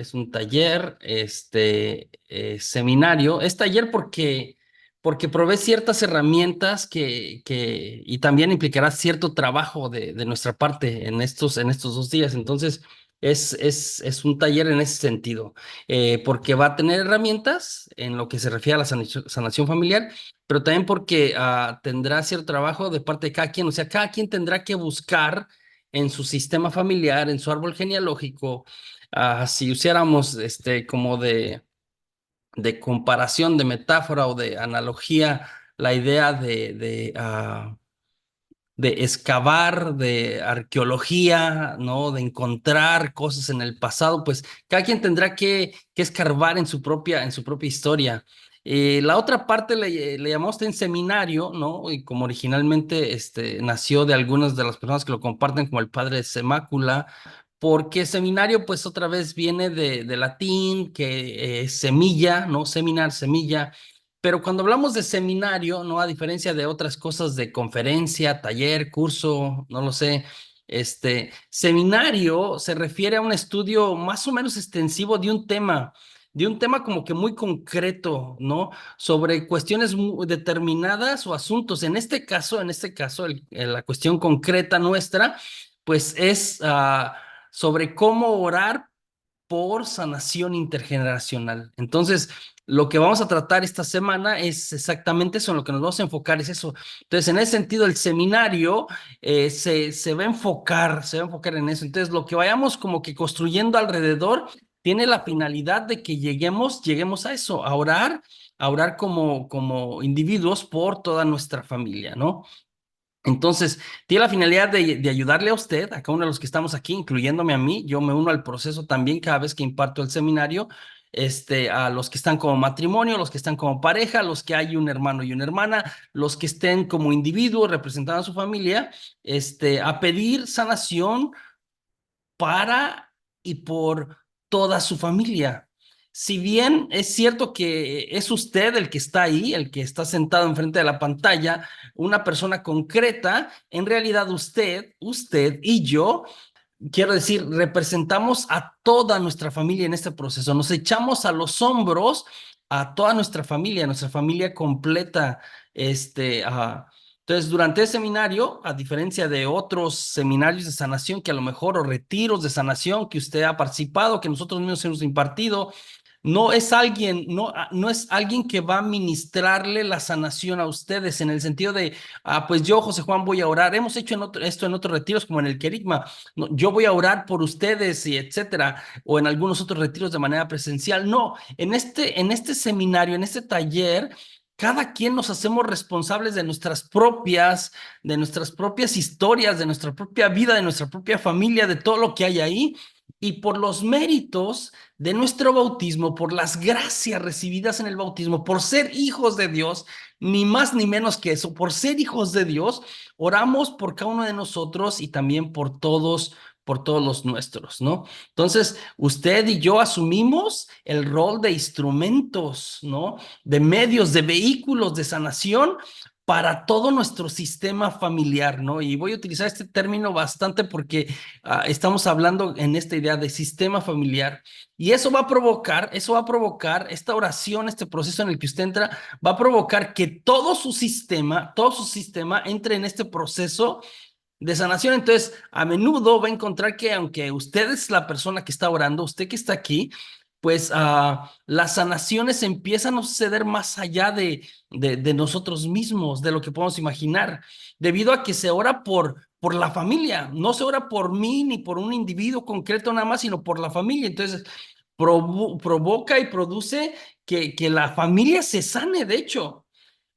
es un taller, seminario. Es taller porque provee ciertas herramientas y también implicará cierto trabajo de nuestra parte en estos 2 días. Entonces, es un taller en ese sentido, porque va a tener herramientas en lo que se refiere a la sanación familiar, pero también porque tendrá cierto trabajo de parte de cada quien. O sea, cada quien tendrá que buscar en su sistema familiar, en su árbol genealógico. Si usáramos como de comparación, de metáfora o de analogía, la idea de excavar, de arqueología, ¿no? De encontrar cosas en el pasado, pues cada quien tendrá que escarbar en su propia historia. La otra parte le llamamos en seminario, ¿no? Y como originalmente nació de algunas de las personas que lo comparten, como el padre Semácula, porque seminario, pues otra vez viene de latín, que es semilla, ¿no? Seminar, semilla. Pero cuando hablamos de seminario, ¿no? A diferencia de otras cosas de conferencia, taller, curso, no lo sé, seminario se refiere a un estudio más o menos extensivo de un tema como que muy concreto, ¿no? Sobre cuestiones determinadas o asuntos. En este caso, la cuestión concreta nuestra, pues es sobre cómo orar por sanación intergeneracional. Entonces, lo que vamos a tratar esta semana es exactamente eso, en lo que nos vamos a enfocar es eso. Entonces, en ese sentido, el seminario se va a enfocar en eso. Entonces, lo que vayamos como que construyendo alrededor tiene la finalidad de que lleguemos a eso, a orar como individuos por toda nuestra familia, ¿no? Entonces, tiene la finalidad de ayudarle a usted, a cada uno de los que estamos aquí, incluyéndome a mí. Yo me uno al proceso también cada vez que imparto el seminario, a los que están como matrimonio, los que están como pareja, los que hay un hermano y una hermana, los que estén como individuos representando a su familia, a pedir sanación para y por toda su familia. Si bien es cierto que es usted el que está ahí, el que está sentado enfrente de la pantalla, una persona concreta, en realidad usted y yo, quiero decir, representamos a toda nuestra familia en este proceso. Nos echamos a los hombros a toda nuestra familia completa. Entonces, durante el seminario, a diferencia de otros seminarios de sanación que a lo mejor, o retiros de sanación que usted ha participado, que nosotros mismos hemos impartido, no es alguien que va a ministrarle la sanación a ustedes en el sentido de, pues yo, José Juan, voy a orar. Hemos hecho esto en otros retiros, como en el Querigma. No, yo voy a orar por ustedes y etcétera, o en algunos otros retiros de manera presencial. No, en este seminario, en este taller, cada quien nos hacemos responsables de nuestras propias historias, de nuestra propia vida, de nuestra propia familia, de todo lo que hay ahí. Y por los méritos de nuestro bautismo, por las gracias recibidas en el bautismo, por ser hijos de Dios, ni más ni menos que eso, por ser hijos de Dios, oramos por cada uno de nosotros y también por todos los nuestros, ¿no? Entonces, usted y yo asumimos el rol de instrumentos, ¿no? De medios, de vehículos de sanación para todo nuestro sistema familiar, ¿no? Y voy a utilizar este término bastante porque estamos hablando en esta idea de sistema familiar. Y eso va a provocar esta oración, este proceso en el que usted entra, va a provocar que todo su sistema entre en este proceso de sanación. Entonces, a menudo va a encontrar que aunque usted es la persona que está orando, usted que está aquí, pues las sanaciones empiezan a suceder más allá de nosotros mismos, de lo que podemos imaginar, debido a que se ora por la familia. No se ora por mí ni por un individuo concreto nada más, sino por la familia. Entonces, provoca y produce que la familia se sane, de hecho.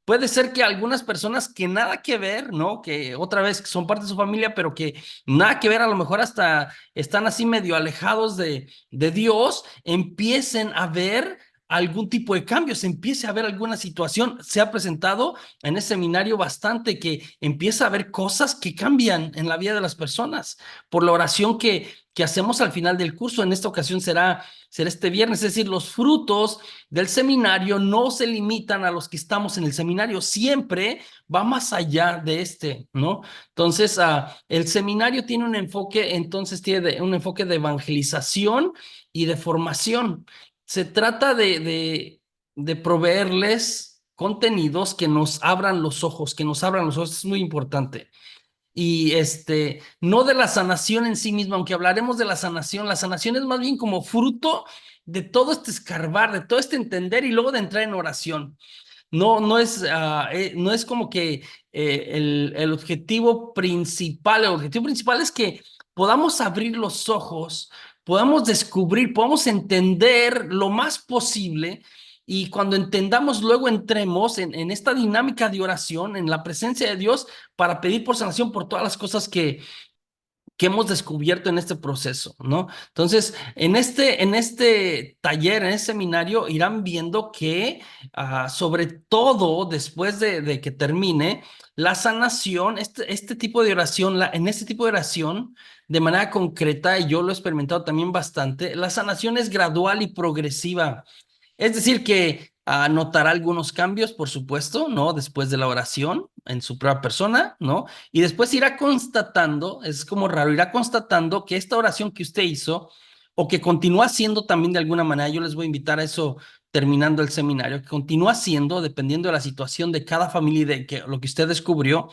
Puede ser que algunas personas que nada que ver, ¿no? Que otra vez son parte de su familia, pero que nada que ver, a lo mejor hasta están así medio alejados de Dios, empiecen a ver algún tipo de cambio, se empiece a ver alguna situación. Se ha presentado en ese seminario bastante que empieza a haber cosas que cambian en la vida de las personas por la oración que hacemos al final del curso. En esta ocasión será este viernes, es decir, los frutos del seminario no se limitan a los que estamos en el seminario, siempre va más allá de ¿no? Entonces, el seminario tiene un enfoque, entonces tiene un enfoque de evangelización y de formación. Se trata de proveerles contenidos que nos abran los ojos, es muy importante. Y no de la sanación en sí misma, aunque hablaremos de la sanación es más bien como fruto de todo este escarbar, de todo este entender y luego de entrar en oración. No es como que el objetivo principal es que podamos abrir los ojos, podamos descubrir, podamos entender lo más posible y cuando entendamos luego entremos en esta dinámica de oración, en la presencia de Dios para pedir por sanación por todas las cosas que hemos descubierto en este proceso, ¿no? Entonces, en este taller, en este seminario, irán viendo que, sobre todo después de que termine, la sanación, este tipo de oración, en este tipo de oración, de manera concreta, y yo lo he experimentado también bastante, la sanación es gradual y progresiva. Es decir, que notará algunos cambios, por supuesto, ¿no? Después de la oración en su propia persona, ¿no? Y después irá constatando, es como raro, irá constatando que esta oración que usted hizo o que continúa haciendo también de alguna manera, yo les voy a invitar a eso terminando el seminario, que continúa haciendo, dependiendo de la situación de cada familia y de lo que usted descubrió,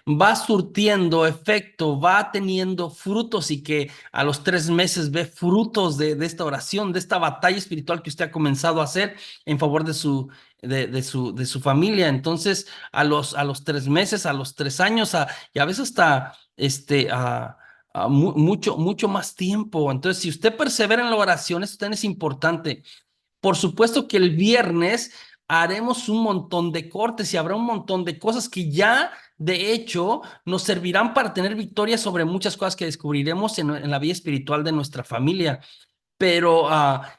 va surtiendo efecto, va teniendo frutos y que a los 3 meses ve frutos de esta oración, de esta batalla espiritual que usted ha comenzado a hacer en favor de su familia. Entonces, a los 3 meses, a los 3 años, y a veces hasta mucho, mucho más tiempo. Entonces, si usted persevera en la oración, esto también es importante. Por supuesto que el viernes haremos un montón de cortes y habrá un montón de cosas que ya, de hecho, nos servirán para tener victoria sobre muchas cosas que descubriremos en la vida espiritual de nuestra familia. Pero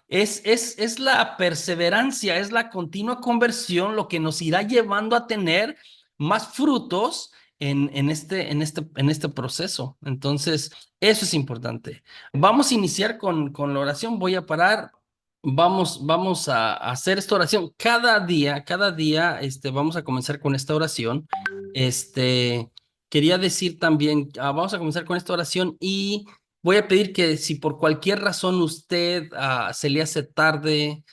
es la perseverancia, es la continua conversión lo que nos irá llevando a tener más frutos en este proceso. Entonces, eso es importante. Vamos a iniciar con la oración. Voy a parar. Vamos a hacer esta oración cada día, vamos a comenzar con esta oración. Quería decir también, vamos a comenzar con esta oración y voy a pedir que si por cualquier razón usted se le hace tarde,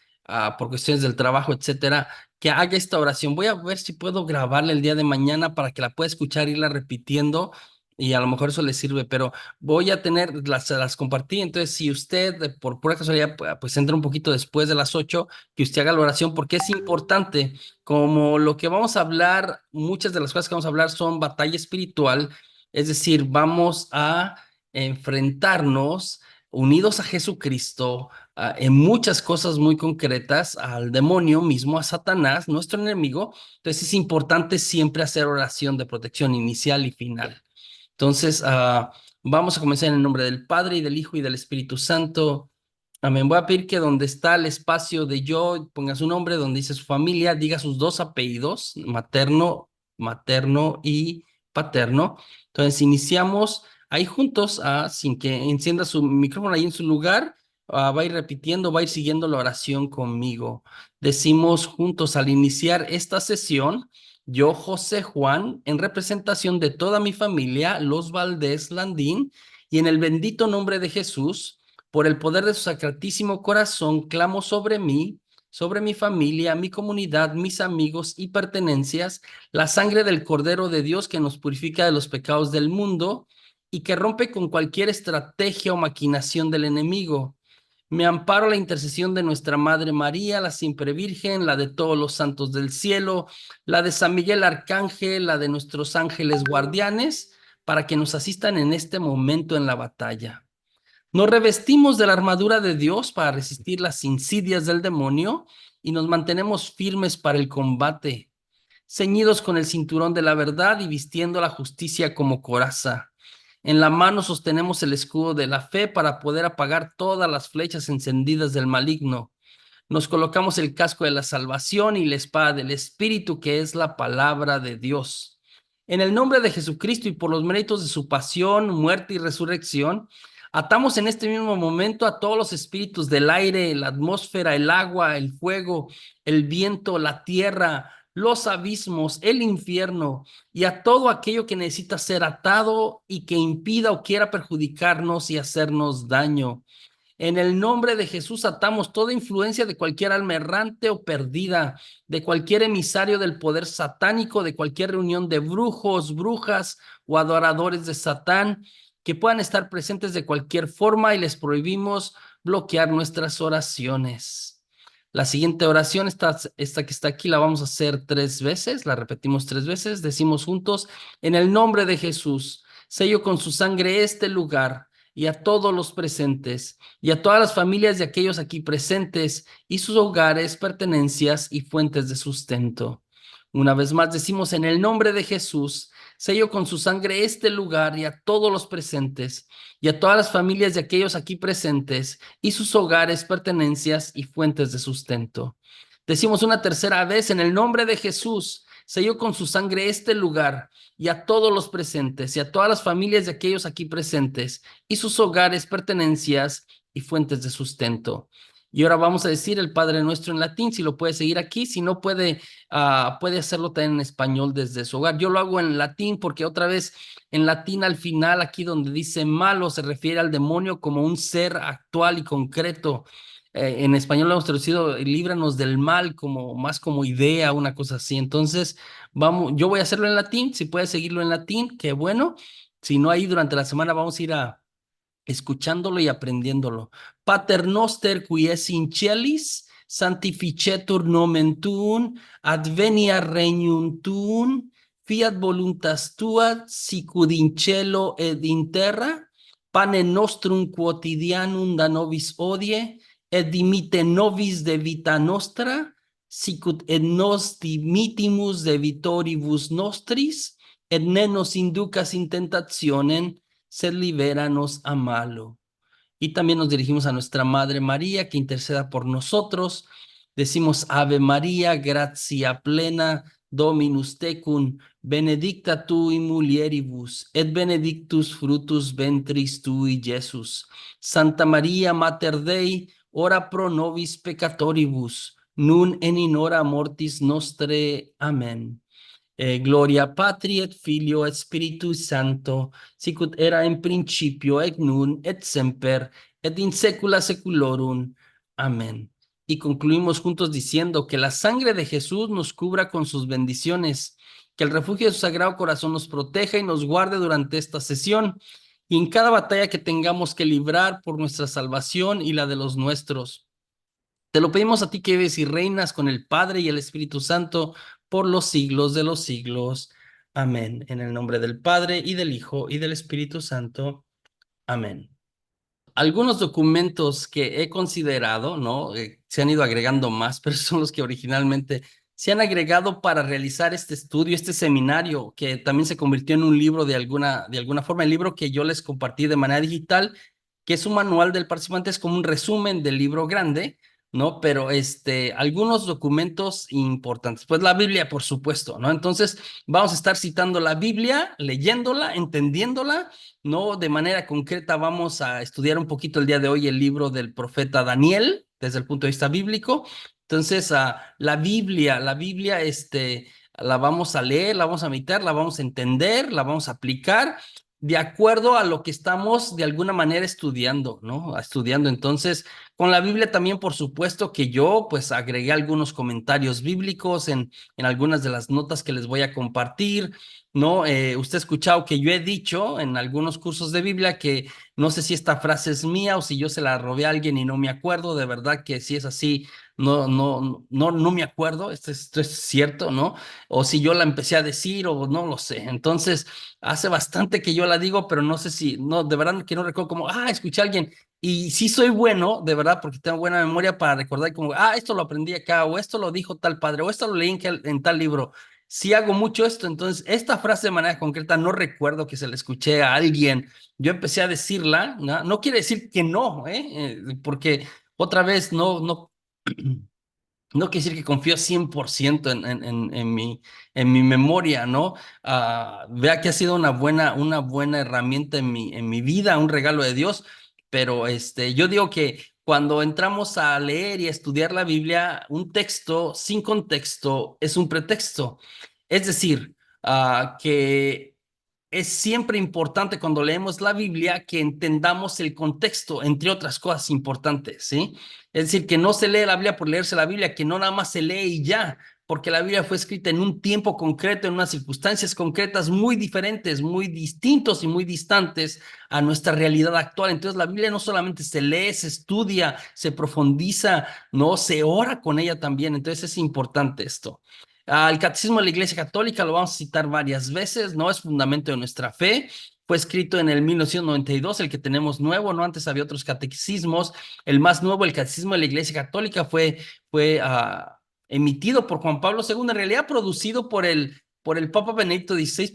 por cuestiones del trabajo, etcétera, que haga esta oración. Voy a ver si puedo grabarla el día de mañana para que la pueda escuchar, irla repitiendo y a lo mejor eso le sirve, pero voy a tener, las compartí, entonces si usted por pura casualidad pues entra un poquito después de las 8, que usted haga la oración porque es importante, como lo que vamos a hablar, muchas de las cosas que vamos a hablar son batalla espiritual, es decir, vamos a enfrentarnos unidos a Jesucristo, en muchas cosas muy concretas, al demonio mismo, a Satanás, nuestro enemigo. Entonces es importante siempre hacer oración de protección inicial y final. Entonces, vamos a comenzar en el nombre del Padre y del Hijo y del Espíritu Santo. Amén. Voy a pedir que donde está el espacio de yo, ponga su nombre, donde dice su familia, diga sus dos apellidos, materno y paterno. Entonces, iniciamos ahí juntos, sin que encienda su micrófono ahí en su lugar. Va a ir repitiendo, va a ir siguiendo la oración conmigo. Decimos juntos al iniciar esta sesión. Yo, José Juan, en representación de toda mi familia, los Valdés Landín, y en el bendito nombre de Jesús, por el poder de su sacratísimo corazón, clamo sobre mí, sobre mi familia, mi comunidad, mis amigos y pertenencias, la sangre del Cordero de Dios que nos purifica de los pecados del mundo y que rompe con cualquier estrategia o maquinación del enemigo. Me amparo a la intercesión de nuestra Madre María, la siempre Virgen, la de todos los santos del cielo, la de San Miguel Arcángel, la de nuestros ángeles guardianes, para que nos asistan en este momento en la batalla. Nos revestimos de la armadura de Dios para resistir las insidias del demonio y nos mantenemos firmes para el combate, ceñidos con el cinturón de la verdad y vistiendo la justicia como coraza. En la mano sostenemos el escudo de la fe para poder apagar todas las flechas encendidas del maligno. Nos colocamos el casco de la salvación y la espada del Espíritu, que es la palabra de Dios. En el nombre de Jesucristo y por los méritos de su pasión, muerte y resurrección, atamos en este mismo momento a todos los espíritus del aire, la atmósfera, el agua, el fuego, el viento, la tierra, los abismos, el infierno y a todo aquello que necesita ser atado y que impida o quiera perjudicarnos y hacernos daño. En el nombre de Jesús atamos toda influencia de cualquier alma errante o perdida, de cualquier emisario del poder satánico, de cualquier reunión de brujos, brujas o adoradores de Satán que puedan estar presentes de cualquier forma y les prohibimos bloquear nuestras oraciones. La siguiente oración, esta que está aquí, la vamos a hacer 3 veces, la repetimos 3 veces, decimos juntos, en el nombre de Jesús, sello con su sangre este lugar y a todos los presentes y a todas las familias de aquellos aquí presentes y sus hogares, pertenencias y fuentes de sustento. Una vez más decimos en el nombre de Jesús, sello con su sangre este lugar y a todos los presentes y a todas las familias de aquellos aquí presentes y sus hogares, pertenencias y fuentes de sustento. Decimos una tercera vez en el nombre de Jesús, selló con su sangre este lugar y a todos los presentes y a todas las familias de aquellos aquí presentes y sus hogares, pertenencias y fuentes de sustento. Y ahora vamos a decir el Padre Nuestro en latín, si lo puede seguir aquí, si no puede, puede hacerlo también en español desde su hogar. Yo lo hago en latín porque otra vez en latín al final, aquí donde dice malo, se refiere al demonio como un ser actual y concreto. En español lo hemos traducido líbranos del mal como más como idea, una cosa así. Entonces, vamos, yo voy a hacerlo en latín, si puedes seguirlo en latín, qué bueno. Si no, ahí durante la semana vamos a ir escuchándolo y aprendiéndolo. Pater noster qui es in celis, sanctificetur nomen tuum, advenia regnum tuum, fiat voluntas tua, sicut in cielo ed in terra, pane nostrum quotidianum da nobis hodie, et dimitte nobis de vita nostra, sicut et nos dimittimus de vitoribus nostris, et ne nos inducas in tentationem, sed libéranos a malo. Y también nos dirigimos a nuestra Madre María, que interceda por nosotros. Decimos Ave María, gratia plena, Dominus tecum, benedicta tu in mulieribus, et benedictus fructus ventris tui, Jesús. Santa María, Mater Dei, ora pro nobis peccatoribus, nun et in hora mortis nostre. Amén. Gloria Patri et Filio et Spiritus Santo, sicut era in principio et nun et semper et in saecula saeculorum. Amén. Y concluimos juntos diciendo que la sangre de Jesús nos cubra con sus bendiciones, que el refugio de su Sagrado Corazón nos proteja y nos guarde durante esta sesión y en cada batalla que tengamos que librar por nuestra salvación y la de los nuestros. Te lo pedimos a ti que vives y reinas con el Padre y el Espíritu Santo por los siglos de los siglos. Amén. En el nombre del Padre y del Hijo y del Espíritu Santo. Amén. Algunos documentos que he considerado, ¿no? Se han ido agregando más, pero son los que originalmente se han agregado para realizar este estudio, este seminario, que también se convirtió en un libro de alguna forma, el libro que yo les compartí de manera digital, que es un manual del participante, es como un resumen del libro grande, ¿no? Pero algunos documentos importantes, pues la Biblia, por supuesto, ¿no? Entonces, vamos a estar citando la Biblia, leyéndola, entendiéndola, ¿no? De manera concreta vamos a estudiar un poquito el día de hoy el libro del profeta Daniel desde el punto de vista bíblico. Entonces, la Biblia, la vamos a leer, la vamos a meditar, la vamos a entender, la vamos a aplicar de acuerdo a lo que estamos de alguna manera estudiando, ¿no? Estudiando. Entonces, con la Biblia también, por supuesto que yo, pues, agregué algunos comentarios bíblicos en algunas de las notas que les voy a compartir. ¿No? Usted ha escuchado que yo he dicho en algunos cursos de Biblia que no sé si esta frase es mía o si yo se la robé a alguien y no me acuerdo, de verdad que si es así, no me acuerdo, esto es cierto, ¿no? O si yo la empecé a decir o no lo sé. Entonces, hace bastante que yo la digo, pero no sé si, no, de verdad que no recuerdo como, escuché a alguien. Y sí soy bueno, de verdad, porque tengo buena memoria para recordar como, esto lo aprendí acá, o esto lo dijo tal padre, o esto lo leí en tal libro. Si hago mucho esto, entonces esta frase de manera concreta no recuerdo que se la escuché a alguien. Yo empecé a decirla, ¿no? No quiere decir que no, porque otra vez no, No quiere decir que confío 100% en mi memoria, ¿no? Vea que ha sido una buena herramienta en mi vida, un regalo de Dios, pero yo digo que cuando entramos a leer y a estudiar la Biblia, un texto sin contexto es un pretexto. Es decir, que es siempre importante cuando leemos la Biblia que entendamos el contexto, entre otras cosas importantes, ¿sí? Es decir, que no se lee la Biblia por leerse la Biblia, que no nada más se lee y ya, porque la Biblia fue escrita en un tiempo concreto, en unas circunstancias concretas muy diferentes, muy distintos y muy distantes a nuestra realidad actual. Entonces, la Biblia no solamente se lee, se estudia, se profundiza, no, se ora con ella también. Entonces, es importante esto. El Catecismo de la Iglesia Católica lo vamos a citar varias veces, ¿no? Es fundamento de nuestra fe. Fue escrito en el 1992, el que tenemos nuevo, ¿no? Antes había otros catecismos. El más nuevo, el Catecismo de la Iglesia Católica, fue emitido por Juan Pablo II, en realidad producido por el Papa Benedicto XVI,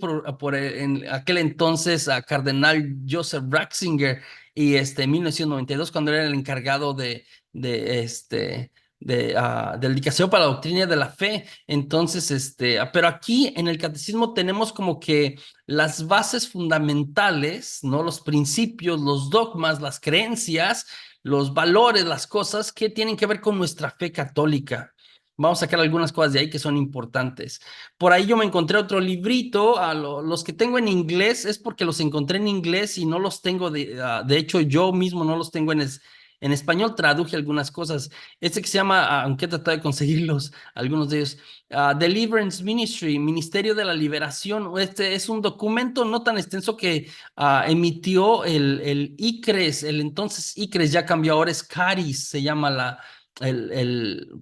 en aquel entonces cardenal Joseph Ratzinger, y en 1992, cuando era el encargado de, este, del Dicasterio para la Doctrina de la Fe. Entonces, pero aquí en el catecismo tenemos como que las bases fundamentales, ¿no? Los principios, los dogmas, las creencias, los valores, las cosas que tienen que ver con nuestra fe católica. Vamos a sacar algunas cosas de ahí que son importantes. Por ahí yo me encontré otro librito. Los que tengo en inglés es porque los encontré en inglés y no los tengo, de hecho yo mismo no los tengo en español, traduje algunas cosas. Este que se llama, aunque he tratado de conseguirlos, algunos de ellos, Deliverance Ministry, Ministerio de la Liberación. Este es un documento no tan extenso que emitió el ICRES, el entonces ICRES, ya cambió, ahora es CARIS, se llama el, el,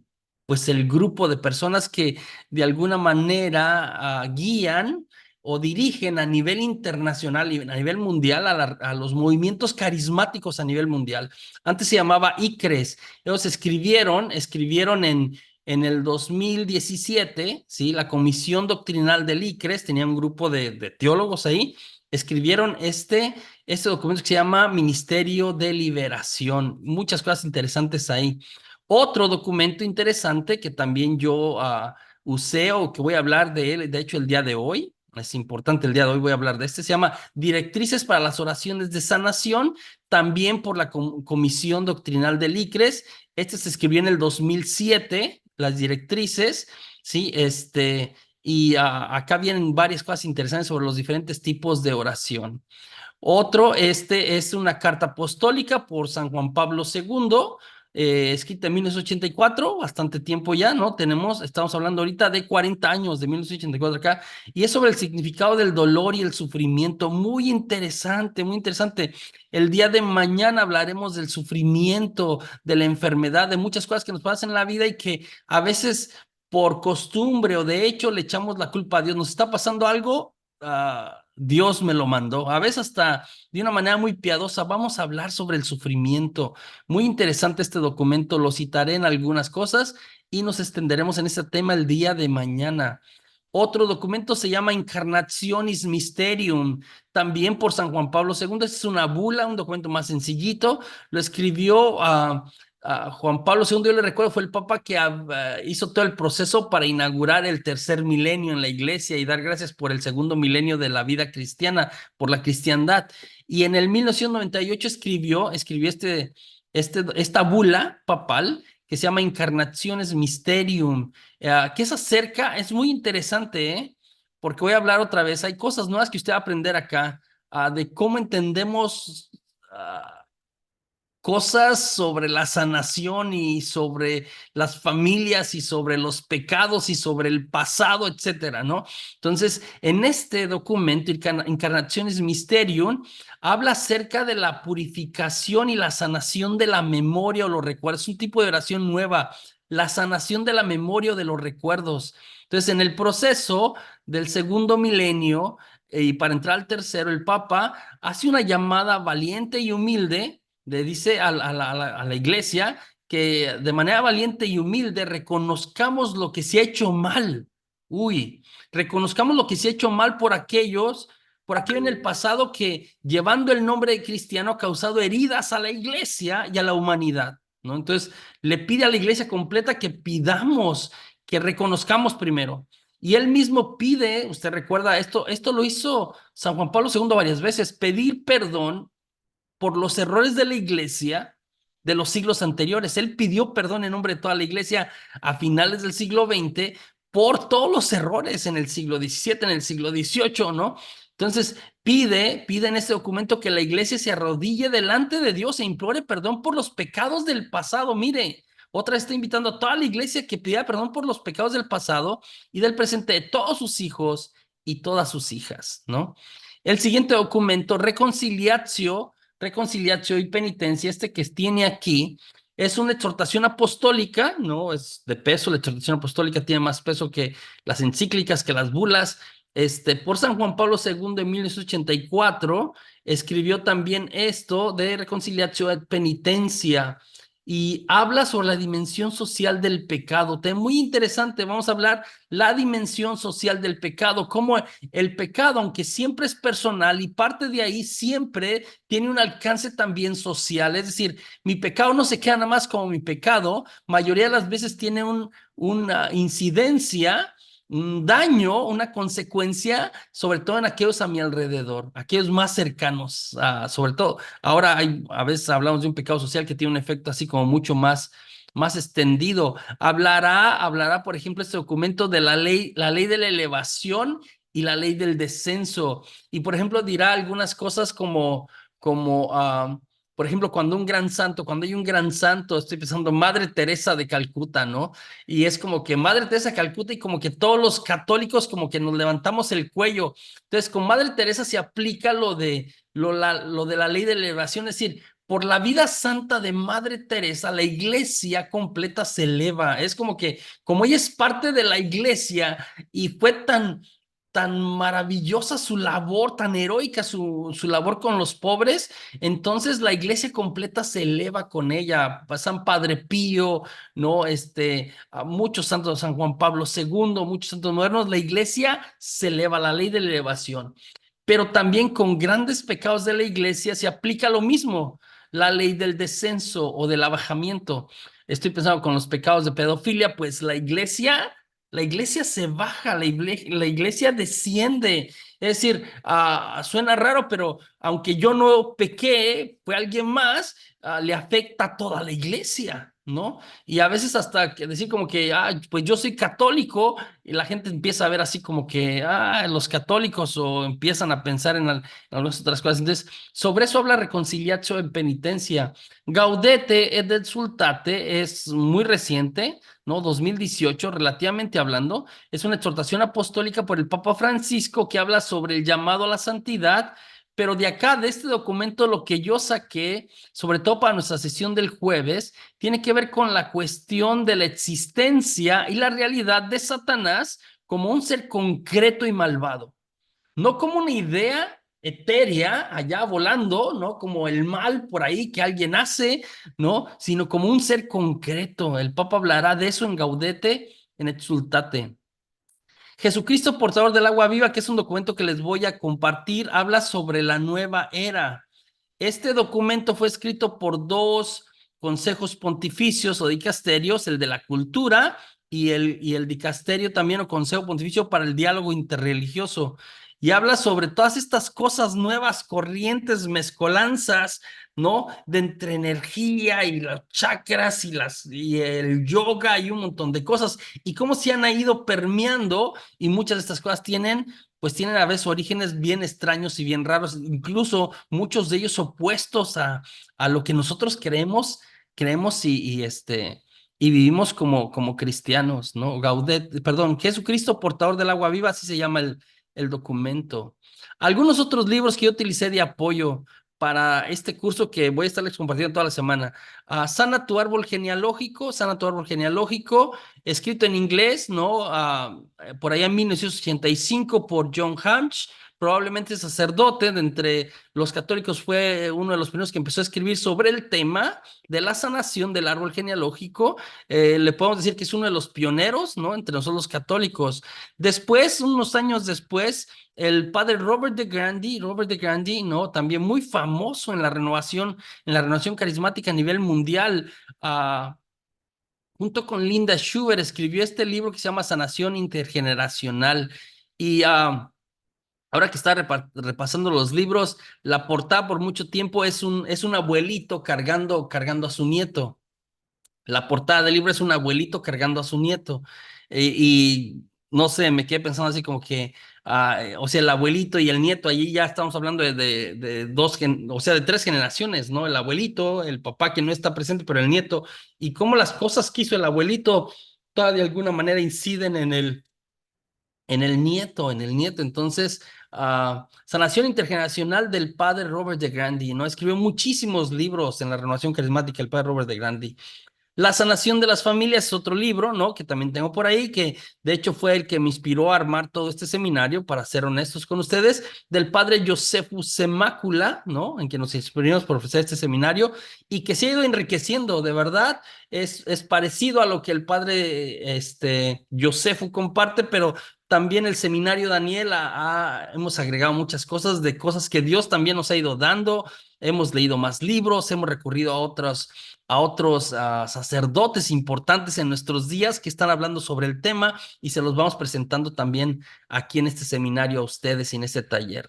pues el grupo de personas que de alguna manera guían o dirigen a nivel internacional y a nivel mundial a los movimientos carismáticos a nivel mundial. Antes se llamaba ICRES. Ellos escribieron en el 2017, ¿sí? La Comisión Doctrinal del ICRES, tenía un grupo de teólogos ahí, escribieron este documento que se llama Ministerio de Liberación. Muchas cosas interesantes ahí. Otro documento interesante que también yo usé o que voy a hablar de él, de hecho el día de hoy, es importante el día de hoy, voy a hablar de este, se llama Directrices para las Oraciones de Sanación, también por la Comisión Doctrinal del ICRES. Este se escribió en el 2007, las directrices, ¿sí? Y acá vienen varias cosas interesantes sobre los diferentes tipos de oración. Otro, es una carta apostólica por San Juan Pablo II, escrita en 1984, bastante tiempo ya, ¿no? Estamos hablando ahorita de 40 años, de 1984 acá, y es sobre el significado del dolor y el sufrimiento. Muy interesante, muy interesante. El día de mañana hablaremos del sufrimiento, de la enfermedad, de muchas cosas que nos pasan en la vida y que a veces por costumbre o de hecho le echamos la culpa a Dios. Nos está pasando algo, Dios me lo mandó. A veces hasta de una manera muy piadosa vamos a hablar sobre el sufrimiento. Muy interesante este documento, lo citaré en algunas cosas y nos extenderemos en ese tema el día de mañana. Otro documento se llama Incarnationis Mysterium, también por San Juan Pablo II. Este es una bula, un documento más sencillito. Lo escribió a Juan Pablo II, yo le recuerdo, fue el papa que hizo todo el proceso para inaugurar el tercer milenio en la iglesia y dar gracias por el segundo milenio de la vida cristiana, por la cristiandad. Y en el 1998 escribió esta bula papal que se llama Incarnationes Mysterium, que es acerca, es muy interesante, porque voy a hablar otra vez, hay cosas nuevas que usted va a aprender acá, de cómo entendemos cosas sobre la sanación y sobre las familias y sobre los pecados y sobre el pasado, etcétera, ¿no? Entonces, en este documento, Incarnationes Mysterium, habla acerca de la purificación y la sanación de la memoria o los recuerdos. Es un tipo de oración nueva, la sanación de la memoria o de los recuerdos. Entonces, en el proceso del segundo milenio, y para entrar al tercero, el Papa hace una llamada valiente y humilde, le dice a la iglesia que de manera valiente y humilde reconozcamos lo que se ha hecho mal. Uy, reconozcamos lo que se ha hecho mal por aquello en el pasado que llevando el nombre de cristiano ha causado heridas a la iglesia y a la humanidad. ¿no? Entonces, le pide a la iglesia completa que pidamos, que reconozcamos primero. Y él mismo pide, usted recuerda, esto lo hizo San Juan Pablo II varias veces, pedir perdón por los errores de la iglesia de los siglos anteriores. Él pidió perdón en nombre de toda la iglesia a finales del siglo XX por todos los errores en el siglo XVII, en el siglo XVIII, ¿no? Entonces, pide en este documento que la iglesia se arrodille delante de Dios e implore perdón por los pecados del pasado. Mire, otra vez está invitando a toda la iglesia que pida perdón por los pecados del pasado y del presente de todos sus hijos y todas sus hijas, ¿no? El siguiente documento, Reconciliatio y Penitencia, este que tiene aquí, es una exhortación apostólica, ¿no? Es de peso, la exhortación apostólica tiene más peso que las encíclicas, que las bulas. Por San Juan Pablo II en 1984, escribió también esto de Reconciliatio et Penitencia y habla sobre la dimensión social del pecado. Muy interesante, vamos a hablar la dimensión social del pecado, cómo el pecado, aunque siempre es personal y parte de ahí siempre tiene un alcance también social. Es decir, mi pecado no se queda nada más como mi pecado, mayoría de las veces tiene una incidencia, un daño, una consecuencia, sobre todo en aquellos a mi alrededor, aquellos más cercanos, sobre todo. Ahora a veces hablamos de un pecado social que tiene un efecto así como mucho más extendido. Hablará, por ejemplo, este documento de la ley de la elevación y la ley del descenso. Y, por ejemplo, dirá algunas cosas como por ejemplo, cuando hay un gran santo, estoy pensando Madre Teresa de Calcuta, ¿no? Y es como que Madre Teresa de Calcuta y como que todos los católicos como que nos levantamos el cuello. Entonces, con Madre Teresa se aplica lo de la ley de la elevación, es decir, por la vida santa de Madre Teresa, la iglesia completa se eleva. Es como que, como ella es parte de la iglesia y fue tan maravillosa su labor, tan heroica su labor con los pobres, entonces la iglesia completa se eleva con ella. San Padre Pío, ¿no? A muchos santos, San Juan Pablo II, muchos santos modernos, la iglesia se eleva, la ley de la elevación. Pero también con grandes pecados de la iglesia se aplica lo mismo, la ley del descenso o del abajamiento. Estoy pensando con los pecados de pedofilia, pues la iglesia se baja, la iglesia desciende. Es decir, suena raro, pero aunque yo no pequé, fue alguien más, le afecta a toda la iglesia, ¿no? Y a veces hasta que decir como que, pues yo soy católico, y la gente empieza a ver así como que, los católicos, o empiezan a pensar en algunas otras cosas. Entonces, sobre eso habla Reconciliatio en Penitencia. Gaudete et Exsultate es muy reciente, ¿no? 2018, relativamente hablando, es una exhortación apostólica por el Papa Francisco que habla sobre el llamado a la santidad, pero de acá, de este documento, lo que yo saqué, sobre todo para nuestra sesión del jueves, tiene que ver con la cuestión de la existencia y la realidad de Satanás como un ser concreto y malvado, no como una idea etérea allá volando, ¿no? Como el mal por ahí que alguien hace, ¿no? Sino como un ser concreto. El Papa hablará de eso en Gaudete, en Exsultate. Jesucristo, portador del agua viva, que es un documento que les voy a compartir, habla sobre la nueva era. Este documento fue escrito por dos consejos pontificios o dicasterios, el de la cultura y el dicasterio también o consejo pontificio para el diálogo interreligioso. Y habla sobre todas estas cosas nuevas, corrientes, mezcolanzas, ¿no? De entre energía y los chakras y el yoga y un montón de cosas. Y cómo se han ido permeando y muchas de estas cosas pues tienen a veces orígenes bien extraños y bien raros, incluso muchos de ellos opuestos a lo que nosotros creemos y vivimos como cristianos, ¿no? Perdón, Jesucristo, portador del agua viva, así se llama el documento. Algunos otros libros que yo utilicé de apoyo para este curso que voy a estarles compartiendo toda la semana. Sana tu árbol genealógico, escrito en inglés, ¿no? Por allá en 1985 por John Hanch, probablemente sacerdote, de entre los católicos fue uno de los primeros que empezó a escribir sobre el tema de la sanación del árbol genealógico. Le podemos decir que es uno de los pioneros, ¿no? Entre nosotros los católicos. Después, unos años después, el padre Robert de Grandi, ¿no? También muy famoso en la renovación carismática a nivel mundial. Junto con Linda Schubert escribió este libro que se llama Sanación Intergeneracional. Y ahora que está repasando los libros, la portada por mucho tiempo es un abuelito cargando a su nieto. La portada del libro es un abuelito cargando a su nieto. Y no sé, me quedé pensando así como que, o sea, el abuelito y el nieto, allí ya estamos hablando de o sea, de tres generaciones, ¿no? El abuelito, el papá que no está presente, pero el nieto, y cómo las cosas que hizo el abuelito todas de alguna manera inciden en el nieto. Entonces, Sanación Intergeneracional del padre Robert de Grandi, ¿no? Escribió muchísimos libros en la renovación carismática el padre Robert de Grandi. La sanación de las familias es otro libro, ¿no? Que también tengo por ahí, que de hecho fue el que me inspiró a armar todo este seminario, para ser honestos con ustedes, del padre Josephus Semácula, ¿no? En que nos inspiramos por ofrecer este seminario y que se ha ido enriqueciendo, de verdad. Es parecido a lo que el padre Josefu comparte, pero también el seminario Daniel hemos agregado muchas cosas, de cosas que Dios también nos ha ido dando. Hemos leído más libros, hemos recurrido a otros sacerdotes importantes en nuestros días que están hablando sobre el tema, y se los vamos presentando también aquí en este seminario a ustedes y en este taller.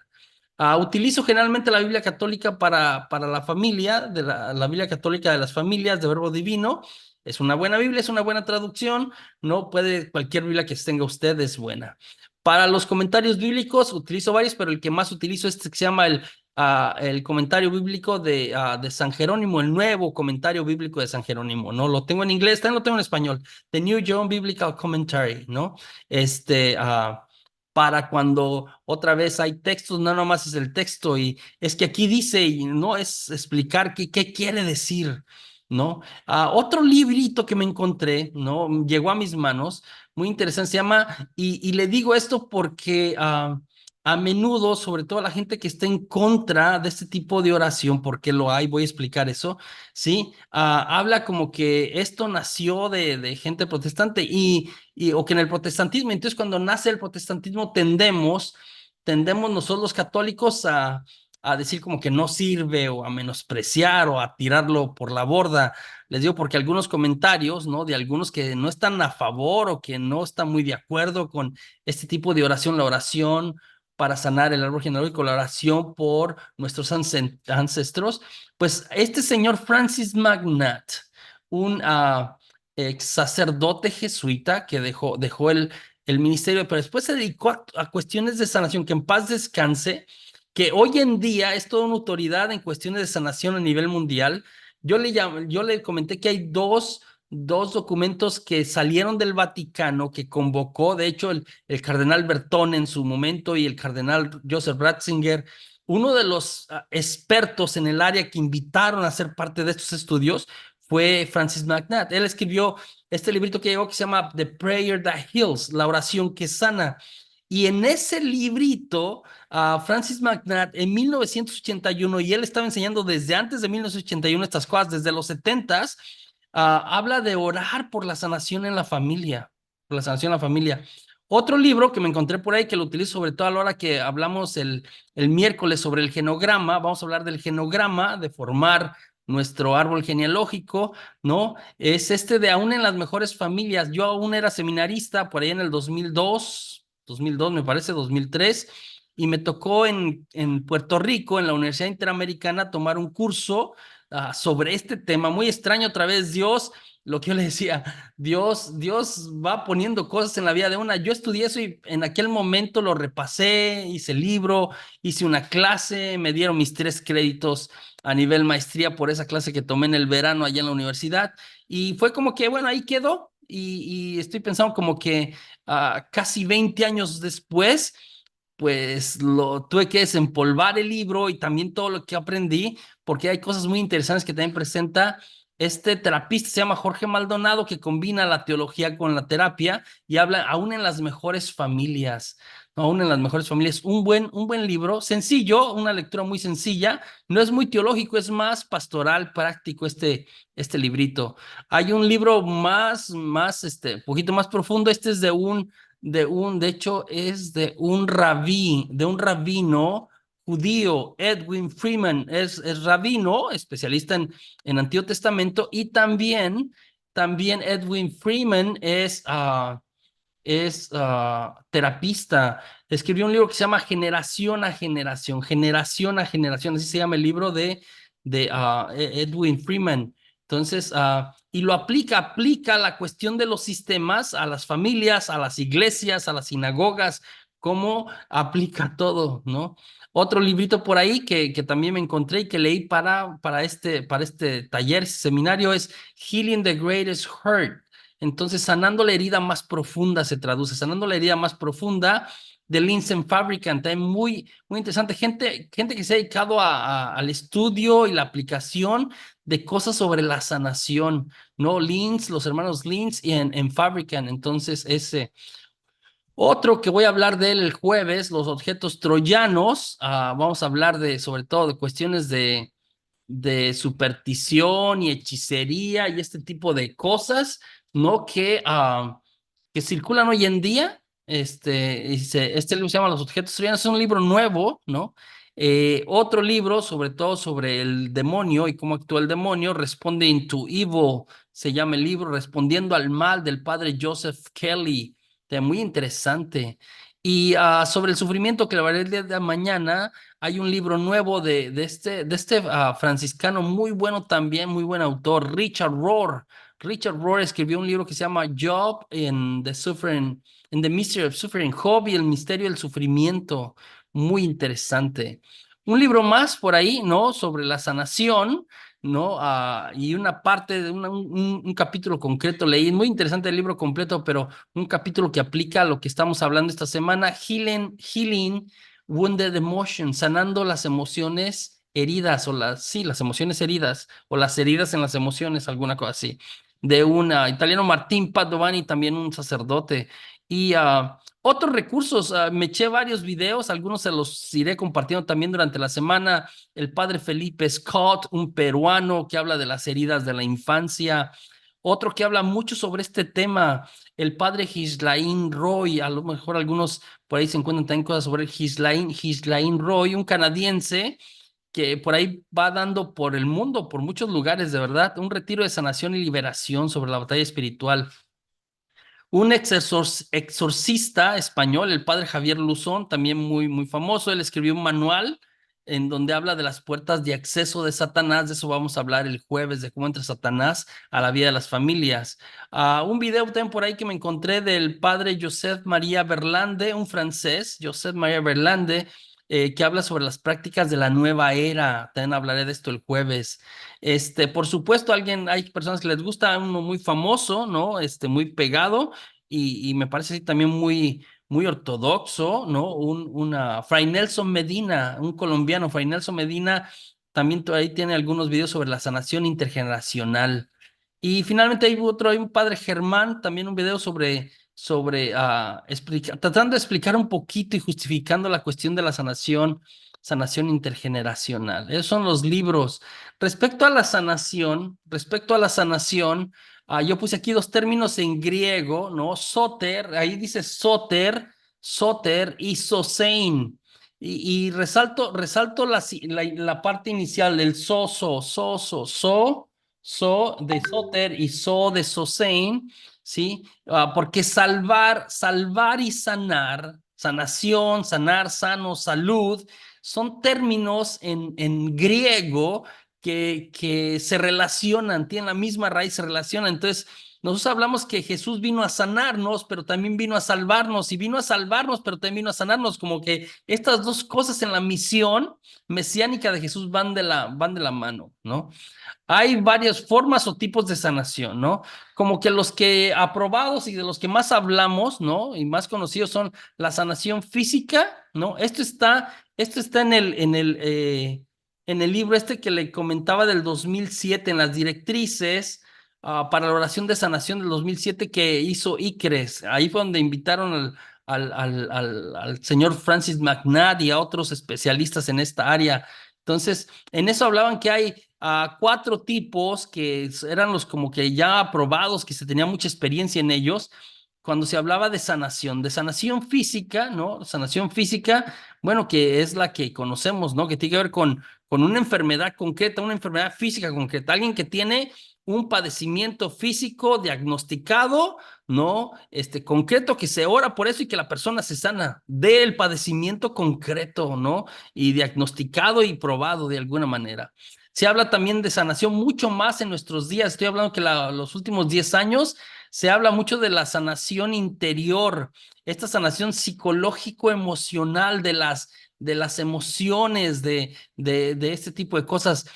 Utilizo generalmente la Biblia católica para la familia, la Biblia católica de las familias de Verbo Divino. Es una buena Biblia, es una buena traducción. No puede, cualquier Biblia que tenga usted es buena. Para los comentarios bíblicos utilizo varios, pero el que más utilizo es este que se llama el comentario bíblico de San Jerónimo, el nuevo comentario bíblico de San Jerónimo, ¿no? Lo tengo en inglés, también lo tengo en español. The New John Biblical Commentary, ¿no? Este, para cuando otra vez hay textos, no nomás es el texto, y es que aquí dice, y no es explicar qué quiere decir, ¿no? Otro librito que me encontré, ¿no? Llegó a mis manos, muy interesante, se llama, y le digo esto porque a menudo, sobre todo la gente que está en contra de este tipo de oración, porque lo hay, voy a explicar eso, ¿sí? Habla como que esto nació de gente protestante o que en el protestantismo, entonces cuando nace el protestantismo tendemos nosotros los católicos a decir como que no sirve, o a menospreciar, o a tirarlo por la borda. Les digo porque algunos comentarios, ¿no? De algunos que no están a favor o que no están muy de acuerdo con este tipo de oración, la oración para sanar el árbol genealógico, la oración por nuestros ancestros, pues este señor Francis Magnat, un ex sacerdote jesuita que dejó el ministerio, pero después se dedicó a cuestiones de sanación, que en paz descanse, que hoy en día es toda una autoridad en cuestiones de sanación a nivel mundial. Yo le comenté que hay dos documentos que salieron del Vaticano, que convocó, de hecho, el cardenal Bertone en su momento y el cardenal Joseph Ratzinger, uno de los expertos en el área que invitaron a ser parte de estos estudios fue Francis Magnat. Él escribió este librito que llegó que se llama The Prayer That Heals, la oración que sana. Y en ese librito, Francis Magnat, en 1981, y él estaba enseñando desde antes de 1981 estas cosas, desde los 70s, habla de orar por la sanación en la familia, por la sanación en la familia. Otro libro que me encontré por ahí, que lo utilizo sobre todo a la hora que hablamos el miércoles sobre el genograma, vamos a hablar del genograma, de formar nuestro árbol genealógico, ¿no? Es este de Aún en las mejores familias. Yo aún era seminarista por ahí en el 2002 me parece, 2003, y me tocó en Puerto Rico, en la Universidad Interamericana, tomar un curso sobre este tema. Muy extraño otra vez, Dios, lo que yo le decía, Dios va poniendo cosas en la vida de una. Yo estudié eso y en aquel momento lo repasé, hice el libro, hice una clase, me dieron mis 3 créditos a nivel maestría por esa clase que tomé en el verano allá en la universidad, y fue como que, bueno, ahí quedó, y estoy pensando como que casi 20 años después, pues lo tuve que desempolvar el libro y también todo lo que aprendí, porque hay cosas muy interesantes que también presenta este terapista, se llama Jorge Maldonado, que combina la teología con la terapia y habla aún en las mejores familias, aún en las mejores familias, un buen libro, sencillo, una lectura muy sencilla, no es muy teológico, es más pastoral, práctico este librito. Hay un libro poquito más profundo, este es de hecho, es de un rabino judío, Edwin Freeman, es rabino, especialista en Antiguo Testamento, y también Edwin Freeman es terapista. Escribió un libro que se llama Generación a Generación, así se llama el libro de Edwin Freeman. Entonces, y lo aplica la cuestión de los sistemas a las familias, a las iglesias, a las sinagogas, cómo aplica todo, ¿no? Otro librito por ahí que también me encontré y que leí para este taller, seminario, es Healing the Greatest Hurt. Entonces, sanando la herida más profunda se traduce, sanando la herida más profunda de Linsen Fabricant, muy interesante. Gente que se ha dedicado al estudio y la aplicación de cosas sobre la sanación, ¿no? Linz, los hermanos Linz y en Fabricant. Entonces, ese. Otro que voy a hablar de él el jueves, los objetos troyanos. Vamos a hablar sobre todo de cuestiones de superstición y hechicería y este tipo de cosas, ¿no? Que circulan hoy en día. Este libro se llama Los objetos troyanos, es un libro nuevo, ¿no? Otro libro, sobre todo sobre el demonio y cómo actúa el demonio, Responding to Evil, se llama el libro, Respondiendo al Mal, del padre Joseph Kelly, muy interesante. Y sobre el sufrimiento que le haré el día de mañana, hay un libro nuevo de este franciscano muy bueno también, muy buen autor, Richard Rohr. Richard Rohr escribió un libro que se llama Job in the Mystery of Suffering, Job y el misterio del sufrimiento. Muy interesante. Un libro más por ahí, ¿no? Sobre la sanación, ¿no? Y una parte de un capítulo concreto leí, muy interesante el libro completo, pero un capítulo que aplica a lo que estamos hablando esta semana, Healing Wounded Emotion, sanando las emociones heridas sí, las emociones heridas o las heridas en las emociones, alguna cosa así. De un italiano, Martín Padovani, también un sacerdote. Y otros recursos, me eché varios videos, algunos se los iré compartiendo también durante la semana. El padre Felipe Scott, un peruano que habla de las heridas de la infancia. Otro que habla mucho sobre este tema, el padre Ghislain Roy, a lo mejor algunos por ahí se encuentran también cosas sobre el Ghislain Roy, un canadiense que por ahí va dando por el mundo, por muchos lugares, de verdad, un retiro de sanación y liberación sobre la batalla espiritual. Un exorcista español, el padre Javier Luzón, también muy famoso, él escribió un manual en donde habla de las puertas de acceso de Satanás, de eso vamos a hablar el jueves, de cómo entra Satanás a la vida de las familias. Un video también por ahí que me encontré del padre Joseph María Berlande, un francés, Joseph María Berlande, que habla sobre las prácticas de la nueva era. También hablaré de esto el jueves. Por supuesto, hay personas que les gusta uno muy famoso, ¿no? Muy pegado y me parece así también muy ortodoxo, ¿no? Fray Nelson Medina, un colombiano, Fray Nelson Medina, también ahí tiene algunos videos sobre la sanación intergeneracional. Y finalmente hay un padre Germán, también un video tratando de explicar un poquito y justificando la cuestión de la sanación intergeneracional. Esos son los libros. Respecto a la sanación, yo puse aquí dos términos en griego, ¿no? Soter, ahí dice soter y sosein. Y resalto la parte inicial del so de soter y so de sosein, ¿sí? Porque salvar y sanar, sanación, sanar, sano, salud, son términos en griego que se relacionan, tienen la misma raíz, se relacionan. Entonces, nosotros hablamos que Jesús vino a sanarnos, pero también vino a salvarnos, y vino a salvarnos, pero también vino a sanarnos, como que estas dos cosas en la misión mesiánica de Jesús van de la mano, ¿no? Hay varias formas o tipos de sanación, ¿no? Como que los que aprobados y de los que más hablamos, ¿no? Y más conocidos son la sanación física, ¿no? Esto está en el libro que le comentaba del 2007, en las directrices para la oración de sanación del 2007 que hizo ICRES. Ahí fue donde invitaron al señor Francis McNabb y a otros especialistas en esta área. Entonces, en eso hablaban que hay cuatro tipos que eran los como que ya aprobados, que se tenía mucha experiencia en ellos, cuando se hablaba de sanación física, ¿no? Sanación física, bueno, que es la que conocemos, ¿no? Que tiene que ver con una enfermedad concreta, una enfermedad física concreta, alguien que tiene un padecimiento físico diagnosticado, ¿no? Concreto, que se ora por eso y que la persona se sana del padecimiento concreto, ¿no? Y diagnosticado y probado de alguna manera. Se habla también de sanación mucho más en nuestros días. Estoy hablando que los últimos 10 años se habla mucho de la sanación interior, esta sanación psicológico-emocional de las emociones, de este tipo de cosas.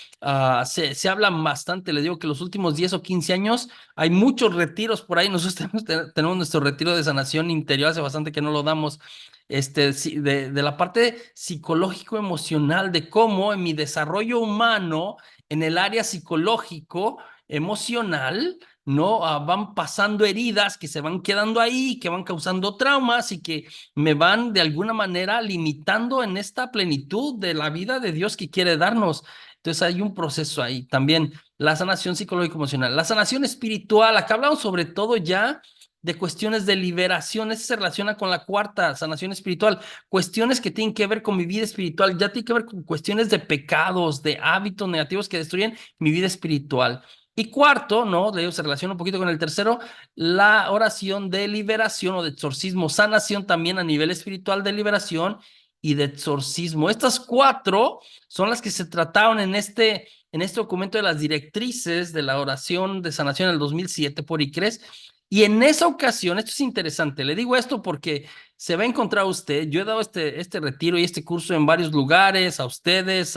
Se habla bastante. Le digo que los últimos 10 o 15 años hay muchos retiros por ahí. Nosotros tenemos nuestro retiro de sanación interior, hace bastante que no lo damos. De la parte psicológico-emocional, de cómo en mi desarrollo humano, en el área psicológico, emocional, ¿no? Van pasando heridas que se van quedando ahí, que van causando traumas y que me van de alguna manera limitando en esta plenitud de la vida de Dios que quiere darnos. Entonces hay un proceso ahí. También la sanación psicológico-emocional. La sanación espiritual, acá hablamos sobre todo ya de cuestiones de liberación. Eso se relaciona con la cuarta, sanación espiritual. Cuestiones que tienen que ver con mi vida espiritual, ya tiene que ver con cuestiones de pecados, de hábitos negativos que destruyen mi vida espiritual. Y cuarto, ¿no? De ello se relaciona un poquito con el tercero, la oración de liberación o de exorcismo, sanación también a nivel espiritual de liberación y de exorcismo. Estas cuatro son las que se trataron en este documento de las directrices de la oración de sanación del 2007 por ICRES. Y en esa ocasión, esto es interesante, le digo esto porque se va a encontrar usted, yo he dado este retiro y este curso en varios lugares, a ustedes,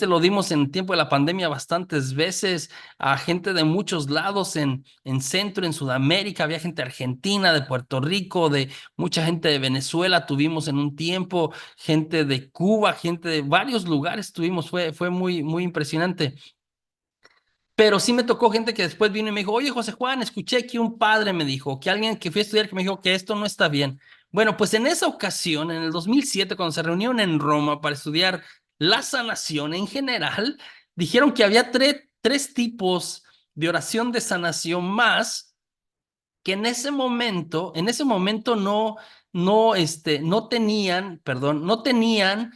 lo dimos en tiempo de la pandemia bastantes veces, a gente de muchos lados en Centro, en Sudamérica, había gente de Argentina, de Puerto Rico, de mucha gente de Venezuela, tuvimos en un tiempo, gente de Cuba, gente de varios lugares tuvimos, fue muy, muy impresionante. Pero sí me tocó gente que después vino y me dijo, oye, José Juan, escuché que un padre me dijo, que alguien que fui a estudiar que me dijo que esto no está bien. Bueno, pues en esa ocasión, en el 2007, cuando se reunieron en Roma para estudiar la sanación en general, dijeron que había tres tipos de oración de sanación más que en ese momento no tenían, perdón, no tenían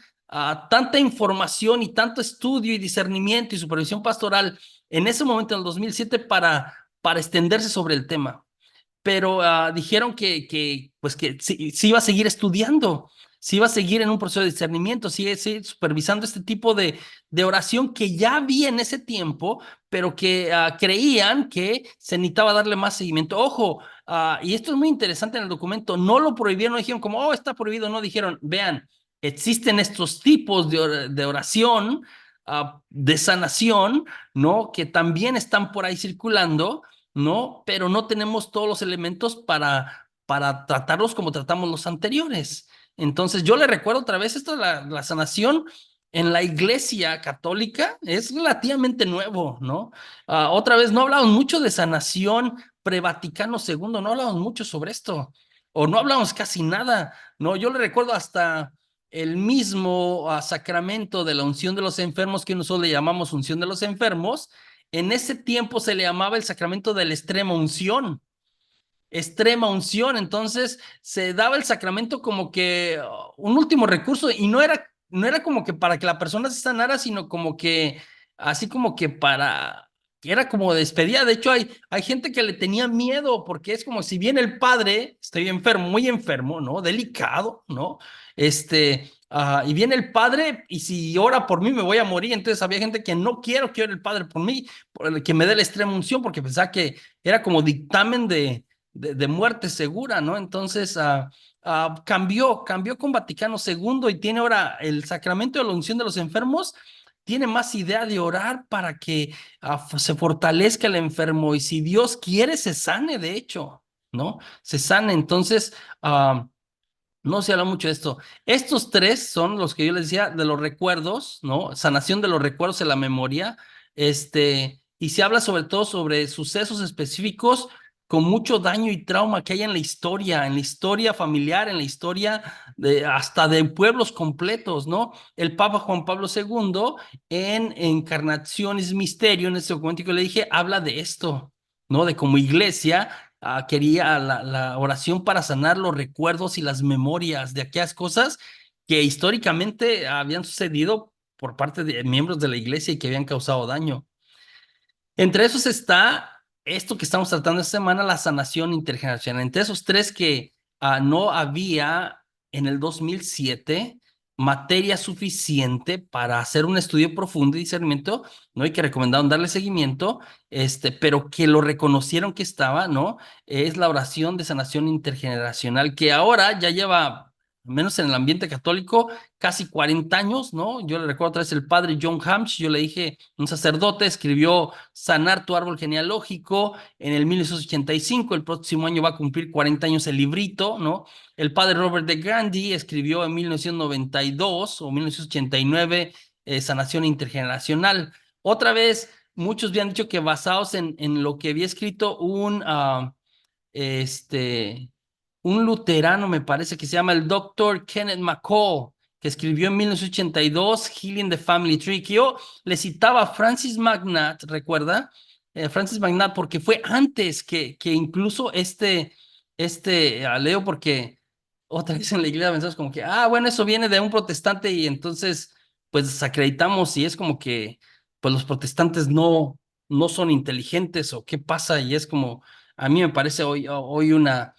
tanta información y tanto estudio y discernimiento y supervisión pastoral en ese momento, en el 2007, para extenderse sobre el tema, pero dijeron pues que sí iba a seguir estudiando, sí iba a seguir en un proceso de discernimiento, sigue supervisando este tipo de oración que ya había en ese tiempo, pero que creían que se necesitaba darle más seguimiento. Ojo, y esto es muy interesante en el documento, no lo prohibieron, no dijeron como, oh, está prohibido, no, dijeron, vean, existen estos tipos de oración, de sanación, ¿no? Que también están por ahí circulando, ¿no? Pero no tenemos todos los elementos para tratarlos como tratamos los anteriores. Entonces, yo le recuerdo otra vez, esto de la sanación en la Iglesia Católica es relativamente nuevo, ¿no? Otra vez, no hablamos mucho de sanación pre-Vaticano II, no hablamos mucho sobre esto, o no hablamos casi nada, ¿no? Yo le recuerdo hasta el mismo sacramento de la unción de los enfermos, que nosotros le llamamos unción de los enfermos. En ese tiempo se le llamaba el sacramento de la extrema unción. Extrema unción, entonces se daba el sacramento como que un último recurso y no era como que para que la persona se sanara, sino como que, así como que que era como despedida. De hecho, hay gente que le tenía miedo porque es como si viene el padre, estoy enfermo, muy enfermo, ¿no? Delicado, ¿no? Y viene el padre y si ora por mí me voy a morir. Entonces había gente que no quiero que ore el padre por mí, que me dé la extrema unción porque pensaba que era como dictamen de muerte segura, ¿no? Entonces cambió con Vaticano II y tiene ahora el sacramento de la unción de los enfermos, tiene más idea de orar para que se fortalezca el enfermo y si Dios quiere se sane, de hecho, ¿no? Se sane. Entonces, no se habla mucho de esto. Estos tres son los que yo les decía de los recuerdos, ¿no? Sanación de los recuerdos en la memoria, y se habla sobre todo sobre sucesos específicos con mucho daño y trauma que hay en la historia familiar, en la historia hasta de pueblos completos, ¿no? El Papa Juan Pablo II en Encarnaciones Misterio, en ese documento que le dije, habla de esto, ¿no? De cómo iglesia quería la oración para sanar los recuerdos y las memorias de aquellas cosas que históricamente habían sucedido por parte de miembros de la iglesia y que habían causado daño. Entre esos está esto que estamos tratando esta semana, la sanación intergeneracional. Entre esos tres que no había en el 2007 materia suficiente para hacer un estudio profundo y discernimiento, ¿no? Y que recomendaron darle seguimiento, pero que lo reconocieron que estaba, ¿no? Es la oración de sanación intergeneracional, que ahora ya lleva, al menos en el ambiente católico, casi 40 años, ¿no? Yo le recuerdo otra vez el padre John Hamsh, yo le dije, un sacerdote, escribió Sanar tu árbol genealógico en el 1985, el próximo año va a cumplir 40 años el librito, ¿no? El padre Robert de Gandhi escribió en 1992 o 1989 Sanación Intergeneracional. Otra vez, muchos habían dicho que basados en lo que había escrito este, un luterano, me parece que se llama el doctor Kenneth McCall, que escribió en 1982 Healing the Family Tree, que yo le citaba a Francis Magnat, ¿recuerda? Francis Magnat, porque fue antes que incluso leo porque otra vez en la iglesia pensamos como que, bueno, eso viene de un protestante y entonces pues acreditamos y es como que pues los protestantes no son inteligentes o qué pasa y es como a mí me parece hoy una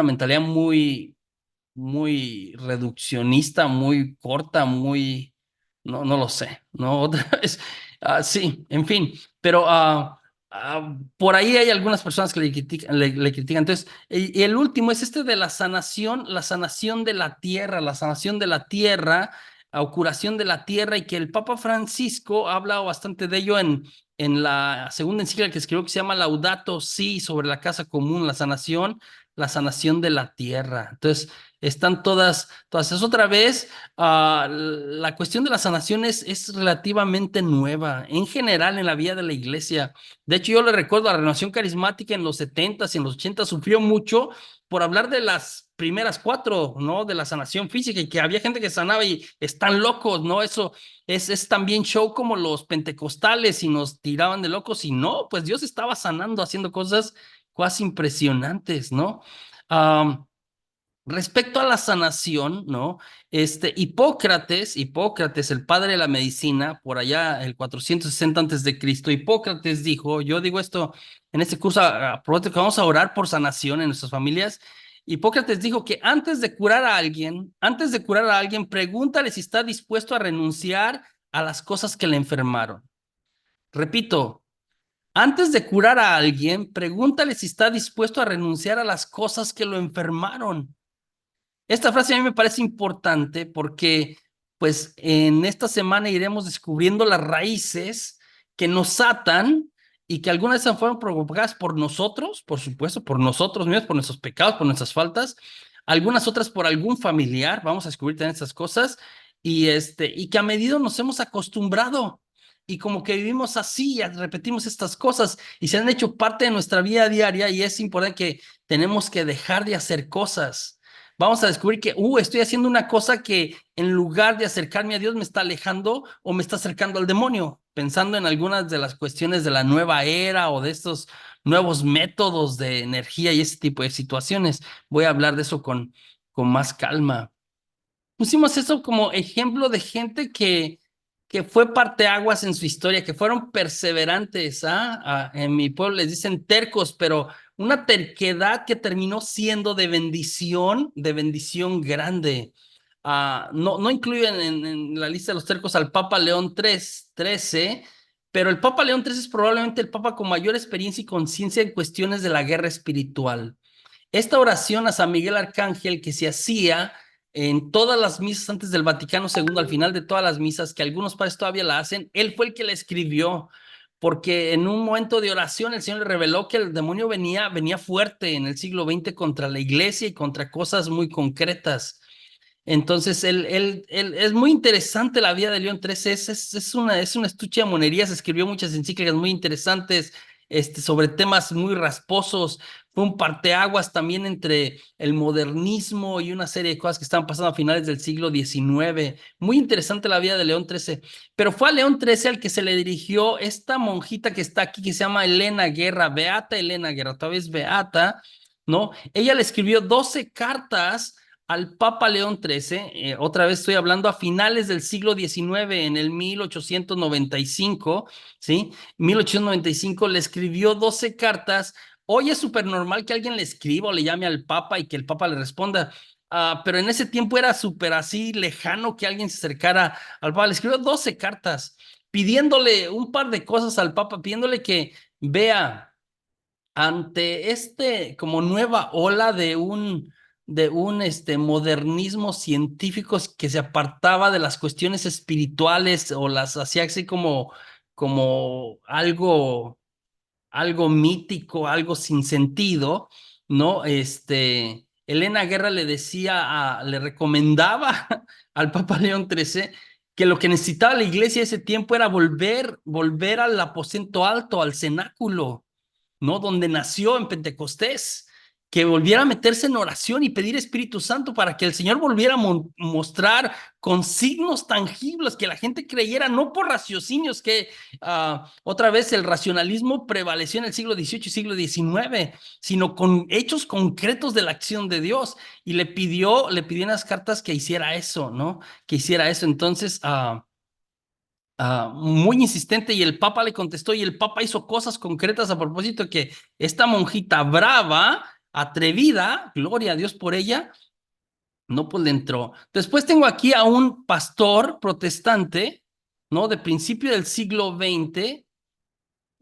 mentalidad muy reduccionista, muy corta, no lo sé, ¿no? Otra vez, sí, en fin, pero por ahí hay algunas personas que le critican. Entonces, y el último es este de la sanación de la tierra, la sanación de la tierra, curación de la tierra, y que el Papa Francisco ha hablado bastante de ello en la segunda encíclica que escribió que se llama Laudato Si, sobre la casa común, la sanación de la tierra. Entonces, están todas. Es otra vez, la cuestión de la sanación es relativamente nueva, en general en la vida de la iglesia. De hecho, yo le recuerdo a la renovación carismática en los 70s y en los 80s sufrió mucho por hablar de las primeras cuatro, ¿no? De la sanación física y que había gente que sanaba y están locos, ¿no? Eso es también show como los pentecostales y nos tiraban de locos y no, pues Dios estaba sanando, haciendo cosas casi impresionantes, ¿no? Um, Respecto a la sanación, ¿no? Hipócrates, el padre de la medicina, por allá el 460 antes de Cristo, Hipócrates dijo, yo digo esto en este curso, aprovecho que vamos a orar por sanación en nuestras familias. Hipócrates dijo que antes de curar a alguien, pregúntale si está dispuesto a renunciar a las cosas que le enfermaron. Repito, antes de curar a alguien, pregúntale si está dispuesto a renunciar a las cosas que lo enfermaron. Esta frase a mí me parece importante porque, pues, en esta semana iremos descubriendo las raíces que nos atan y que algunas veces fueron provocadas por nosotros, por supuesto, por nosotros mismos, por nuestros pecados, por nuestras faltas, algunas otras por algún familiar, vamos a descubrir también estas cosas, y que a medida nos hemos acostumbrado y como que vivimos así, repetimos estas cosas y se han hecho parte de nuestra vida diaria y es importante que tenemos que dejar de hacer cosas. Vamos a descubrir que, estoy haciendo una cosa que en lugar de acercarme a Dios me está alejando o me está acercando al demonio, pensando en algunas de las cuestiones de la nueva era o de estos nuevos métodos de energía y ese tipo de situaciones. Voy a hablar de eso con más calma. Pusimos eso como ejemplo de gente que fue parteaguas en su historia, que fueron perseverantes. En mi pueblo les dicen tercos, pero una terquedad que terminó siendo de bendición grande. No incluyen en la lista de los tercos al Papa León XIII, pero el Papa León XIII es probablemente el Papa con mayor experiencia y conciencia en cuestiones de la guerra espiritual. Esta oración a San Miguel Arcángel que se hacía en todas las misas antes del Vaticano II, al final de todas las misas, que algunos padres todavía la hacen, él fue el que la escribió, porque en un momento de oración el Señor le reveló que el demonio venía fuerte en el siglo XX contra la iglesia y contra cosas muy concretas. Entonces, es muy interesante la vida de León XIII, es un estuche de monerías, escribió muchas encíclicas muy interesantes, sobre temas muy rasposos. Fue un parteaguas también entre el modernismo y una serie de cosas que estaban pasando a finales del siglo XIX. Muy interesante la vida de León XIII. Pero fue a León XIII al que se le dirigió esta monjita que está aquí, que se llama Elena Guerra, Beata Elena Guerra, todavía es beata, ¿no? Ella le escribió 12 cartas al Papa León XIII, otra vez estoy hablando a finales del siglo XIX, en el 1895, ¿sí? 1895 le escribió 12 cartas. Hoy es súper normal que alguien le escriba o le llame al Papa y que el Papa le responda. Pero en ese tiempo era súper así lejano que alguien se acercara al Papa. Le escribió 12 cartas pidiéndole un par de cosas al Papa, pidiéndole que vea ante como nueva ola de un modernismo científico que se apartaba de las cuestiones espirituales o las hacía así como algo mítico, algo sin sentido, ¿no? Elena Guerra le decía, le recomendaba al Papa León XIII que lo que necesitaba la iglesia ese tiempo era volver al aposento alto, al cenáculo, ¿no? Donde nació en Pentecostés, que volviera a meterse en oración y pedir Espíritu Santo para que el Señor volviera a mostrar con signos tangibles que la gente creyera, no por raciocinios, que otra vez el racionalismo prevaleció en el siglo XVIII y siglo XIX, sino con hechos concretos de la acción de Dios. Y le pidió en las cartas que hiciera eso, ¿no? Que hiciera eso. Entonces, muy insistente, y el Papa le contestó, y el Papa hizo cosas concretas a propósito, que esta monjita brava, atrevida, gloria a Dios por ella, no, pues le entró. Después tengo aquí a un pastor protestante, ¿no? De principio del siglo XX,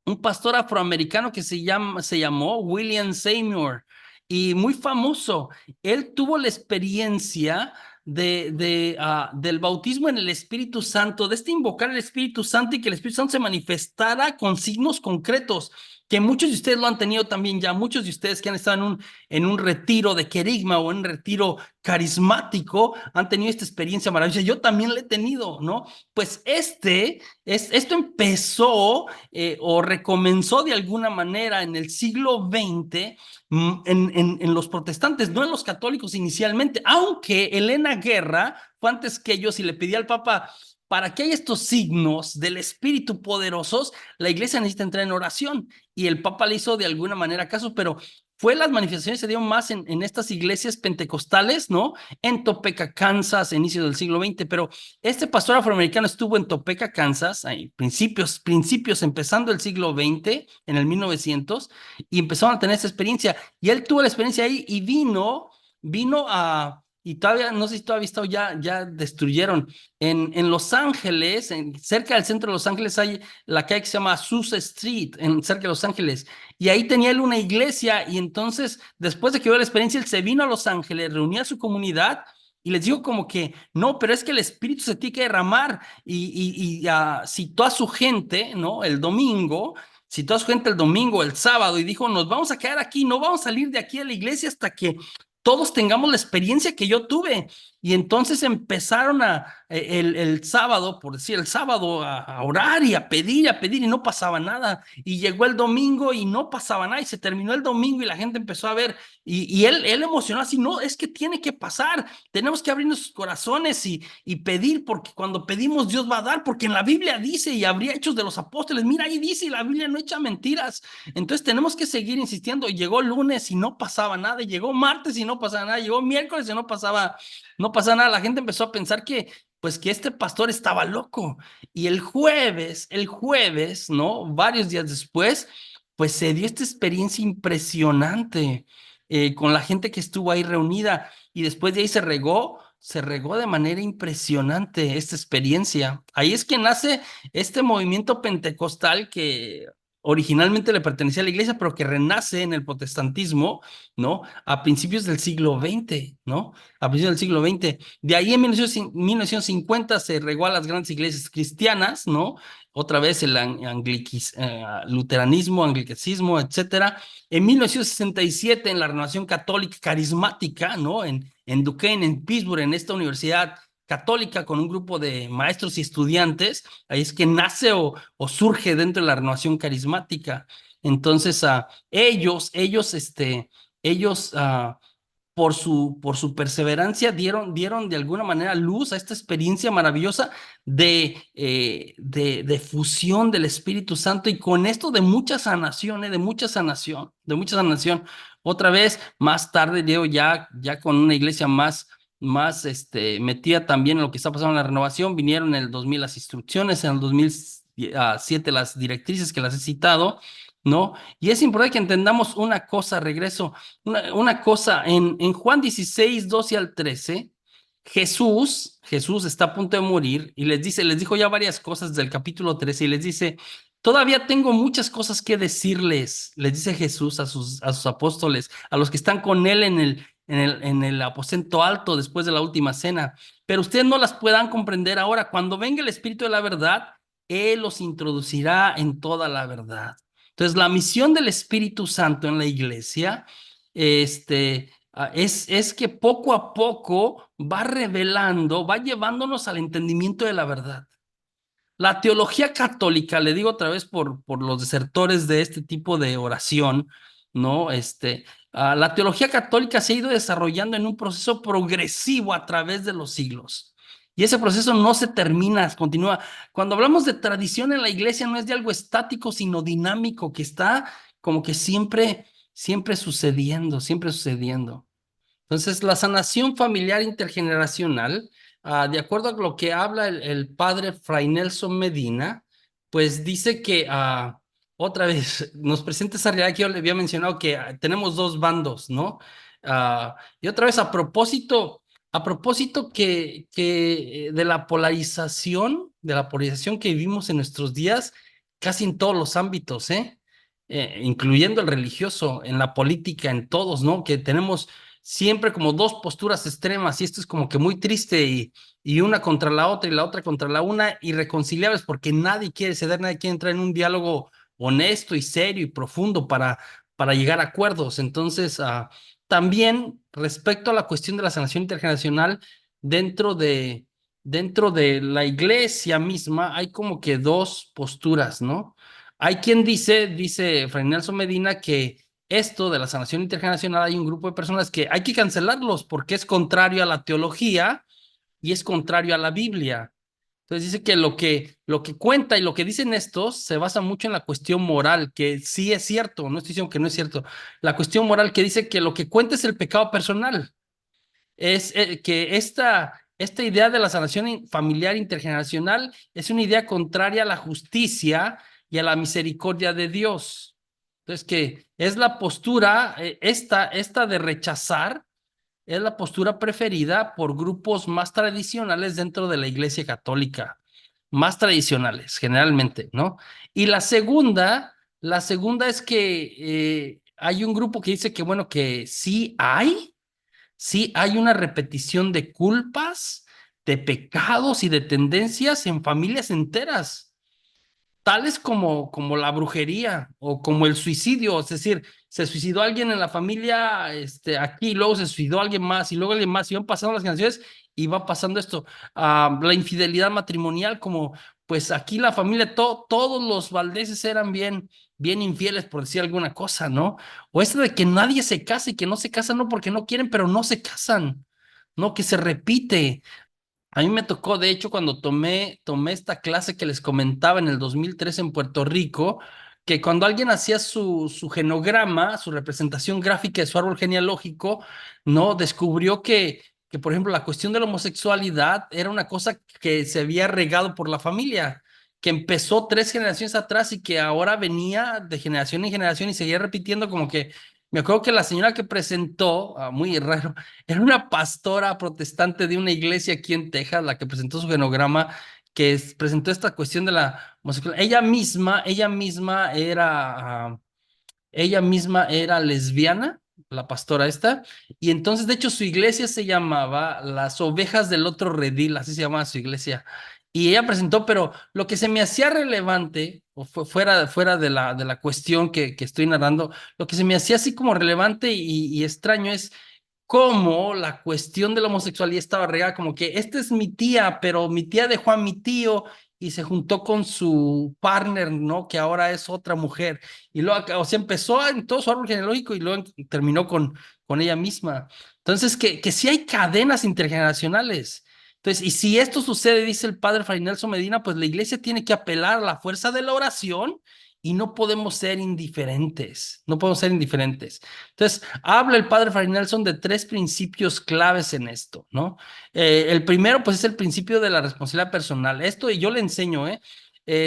un pastor afroamericano que se llamó William Seymour, y muy famoso. Él tuvo la experiencia del bautismo en el Espíritu Santo, de invocar el Espíritu Santo y que el Espíritu Santo se manifestara con signos concretos, que muchos de ustedes lo han tenido también ya, muchos de ustedes que han estado en un retiro de querigma o en un retiro carismático han tenido esta experiencia maravillosa. Yo también la he tenido, ¿no? Pues esto empezó o recomenzó de alguna manera en el siglo XX en los protestantes, no en los católicos inicialmente, aunque Elena Guerra fue antes que ellos y le pedía al Papa, para que haya estos signos del Espíritu poderosos, la iglesia necesita entrar en oración, y el Papa le hizo de alguna manera caso, pero las manifestaciones se dieron más en estas iglesias pentecostales, ¿no? En Topeka, Kansas, a inicios del siglo XX, pero este pastor afroamericano estuvo en Topeka, Kansas, ahí, principios empezando el siglo XX, en el 1900, y empezaron a tener esa experiencia. Y él tuvo la experiencia ahí y y todavía, no sé si todavía estado, ya destruyeron. En Los Ángeles, cerca del centro de Los Ángeles, hay la calle que se llama Azusa Street, cerca de Los Ángeles. Y ahí tenía él una iglesia, y entonces, después de que vio la experiencia, él se vino a Los Ángeles, reunía a su comunidad, y les digo como que, no, pero es que el Espíritu se tiene que derramar, y citó a su gente, ¿no? Citó a su gente el domingo, el sábado, y dijo, nos vamos a quedar aquí, no vamos a salir de aquí a la iglesia hasta que todos tengamos la experiencia que yo tuve. Y entonces empezaron el sábado, por decir, el sábado, a orar y a pedir, y no pasaba nada. Y llegó el domingo y no pasaba nada, y se terminó el domingo y la gente empezó a ver, y él emocionó así, no, es que tiene que pasar, tenemos que abrir nuestros corazones y pedir, porque cuando pedimos Dios va a dar, porque en la Biblia dice, y habría Hechos de los Apóstoles, mira, ahí dice, y la Biblia no echa mentiras. Entonces tenemos que seguir insistiendo. Y llegó lunes y no pasaba nada, y llegó martes y no pasaba nada, llegó miércoles y no pasaba nada. La gente empezó a pensar pues que este pastor estaba loco. Y el jueves, ¿no? Varios días después, pues se dio esta experiencia impresionante con la gente que estuvo ahí reunida, y después de ahí se regó de manera impresionante esta experiencia. Ahí es que nace este movimiento pentecostal que originalmente le pertenecía a la iglesia, pero que renace en el protestantismo, ¿no? A principios del siglo XX, ¿no? A principios del siglo XX. De ahí en 1950 se regó a las grandes iglesias cristianas, ¿no? Otra vez el luteranismo, anglicanismo, etcétera. En 1967, en la renovación católica carismática, ¿no? En Duquesne, en Pittsburgh, en esta universidad católica, con un grupo de maestros y estudiantes, ahí es que nace o surge dentro de la renovación carismática. Entonces, ellos, por su perseverancia dieron de alguna manera luz a esta experiencia maravillosa de fusión del Espíritu Santo y con esto de mucha sanación, de mucha sanación, de mucha sanación. Otra vez, más tarde, Diego, ya con una iglesia más metida también en lo que está pasando en la renovación, vinieron en el 2000 las instrucciones, en el 2007 las directrices que las he citado, ¿no? Y es importante que entendamos una cosa, regreso una cosa, en Juan 16 12 al 13, Jesús está a punto de morir y les dijo ya varias cosas del capítulo 13 y les dice, todavía tengo muchas cosas que decirles, les dice Jesús a sus apóstoles, a los que están con él en el aposento alto después de la última cena, pero ustedes no las puedan comprender ahora. Cuando venga el Espíritu de la verdad, Él los introducirá en toda la verdad. Entonces, la misión del Espíritu Santo en la iglesia es que poco a poco va revelando, va llevándonos al entendimiento de la verdad. La teología católica, le digo otra vez por los desertores de este tipo de oración, ¿no? La teología católica se ha ido desarrollando en un proceso progresivo a través de los siglos. Y ese proceso no se termina, continúa. Cuando hablamos de tradición en la iglesia, no es de algo estático, sino dinámico, que está como que siempre sucediendo, siempre sucediendo. Entonces, la sanación familiar intergeneracional, de acuerdo a lo que habla el padre Fray Nelson Medina, pues dice que, otra vez, nos presenta esa realidad que yo le había mencionado, que tenemos dos bandos, ¿no? Y otra vez, a propósito que de la polarización que vivimos en nuestros días, casi en todos los ámbitos, ¿eh? Incluyendo el religioso, en la política, en todos, ¿no? Que tenemos siempre como dos posturas extremas y esto es como que muy triste y una contra la otra y la otra contra la una, irreconciliables porque nadie quiere ceder, nadie quiere entrar en un diálogo honesto y serio y profundo para llegar a acuerdos. Entonces, también respecto a la cuestión de la sanación intergeneracional dentro dentro de la iglesia misma hay como que dos posturas, ¿no? Hay quien dice Fray Nelson Medina, que esto de la sanación intergeneracional hay un grupo de personas que hay que cancelarlos porque es contrario a la teología y es contrario a la Biblia. Entonces dice que lo que cuenta y lo que dicen estos se basa mucho en la cuestión moral, que sí es cierto, no estoy diciendo que no es cierto. La cuestión moral que dice que lo que cuenta es el pecado personal. Es que esta idea de la sanación familiar intergeneracional es una idea contraria a la justicia y a la misericordia de Dios. Entonces, que es la postura, esta de rechazar, es la postura preferida por grupos más tradicionales dentro de la Iglesia Católica, más tradicionales, generalmente, ¿no? Y la segunda es que hay un grupo que dice que, bueno, que sí hay una repetición de culpas, de pecados y de tendencias en familias enteras tales como la brujería o como el suicidio, es decir, se suicidó alguien en la familia, aquí, luego se suicidó alguien más y luego alguien más, y van pasando las generaciones y va pasando esto. La infidelidad matrimonial, como pues aquí la familia, todos los Valdeses eran bien infieles, por decir alguna cosa, ¿no? O esto de que nadie se casa y que no se casan no porque no quieren, pero no se casan, ¿no? Que se repite. A mí me tocó, de hecho, cuando tomé esta clase que les comentaba en el 2003 en Puerto Rico, que cuando alguien hacía su genograma, su representación gráfica de su árbol genealógico, ¿no? Descubrió por ejemplo, la cuestión de la homosexualidad era una cosa que se había regado por la familia, que empezó 3 generaciones atrás y que ahora venía de generación en generación y seguía repitiendo como que, me acuerdo que la señora que presentó, muy raro, era una pastora protestante de una iglesia aquí en Texas, la que presentó su genograma, presentó esta cuestión de la homosexualidad. Ella misma era lesbiana, la pastora esta, y entonces, de hecho, su iglesia se llamaba Las Ovejas del Otro Redil, así se llamaba su iglesia. Y ella presentó, pero lo que se me hacía relevante, o fuera de de la cuestión que estoy narrando, lo que se me hacía así como relevante y extraño es cómo la cuestión de la homosexualidad estaba regada, como que esta es mi tía, pero mi tía dejó a mi tío y se juntó con su partner, ¿no? Que ahora es otra mujer. Y luego, o sea, empezó en todo su árbol genealógico y luego terminó con ella misma. Entonces, que sí hay cadenas intergeneracionales. Entonces, y si esto sucede, dice el padre Fray Nelson Medina, pues la iglesia tiene que apelar a la fuerza de la oración y no podemos ser indiferentes, no podemos ser indiferentes. Entonces, habla el padre Fray Nelson de tres principios claves en esto, ¿no? El primero, pues, es el principio de la responsabilidad personal. Esto y yo le enseño, ¿eh?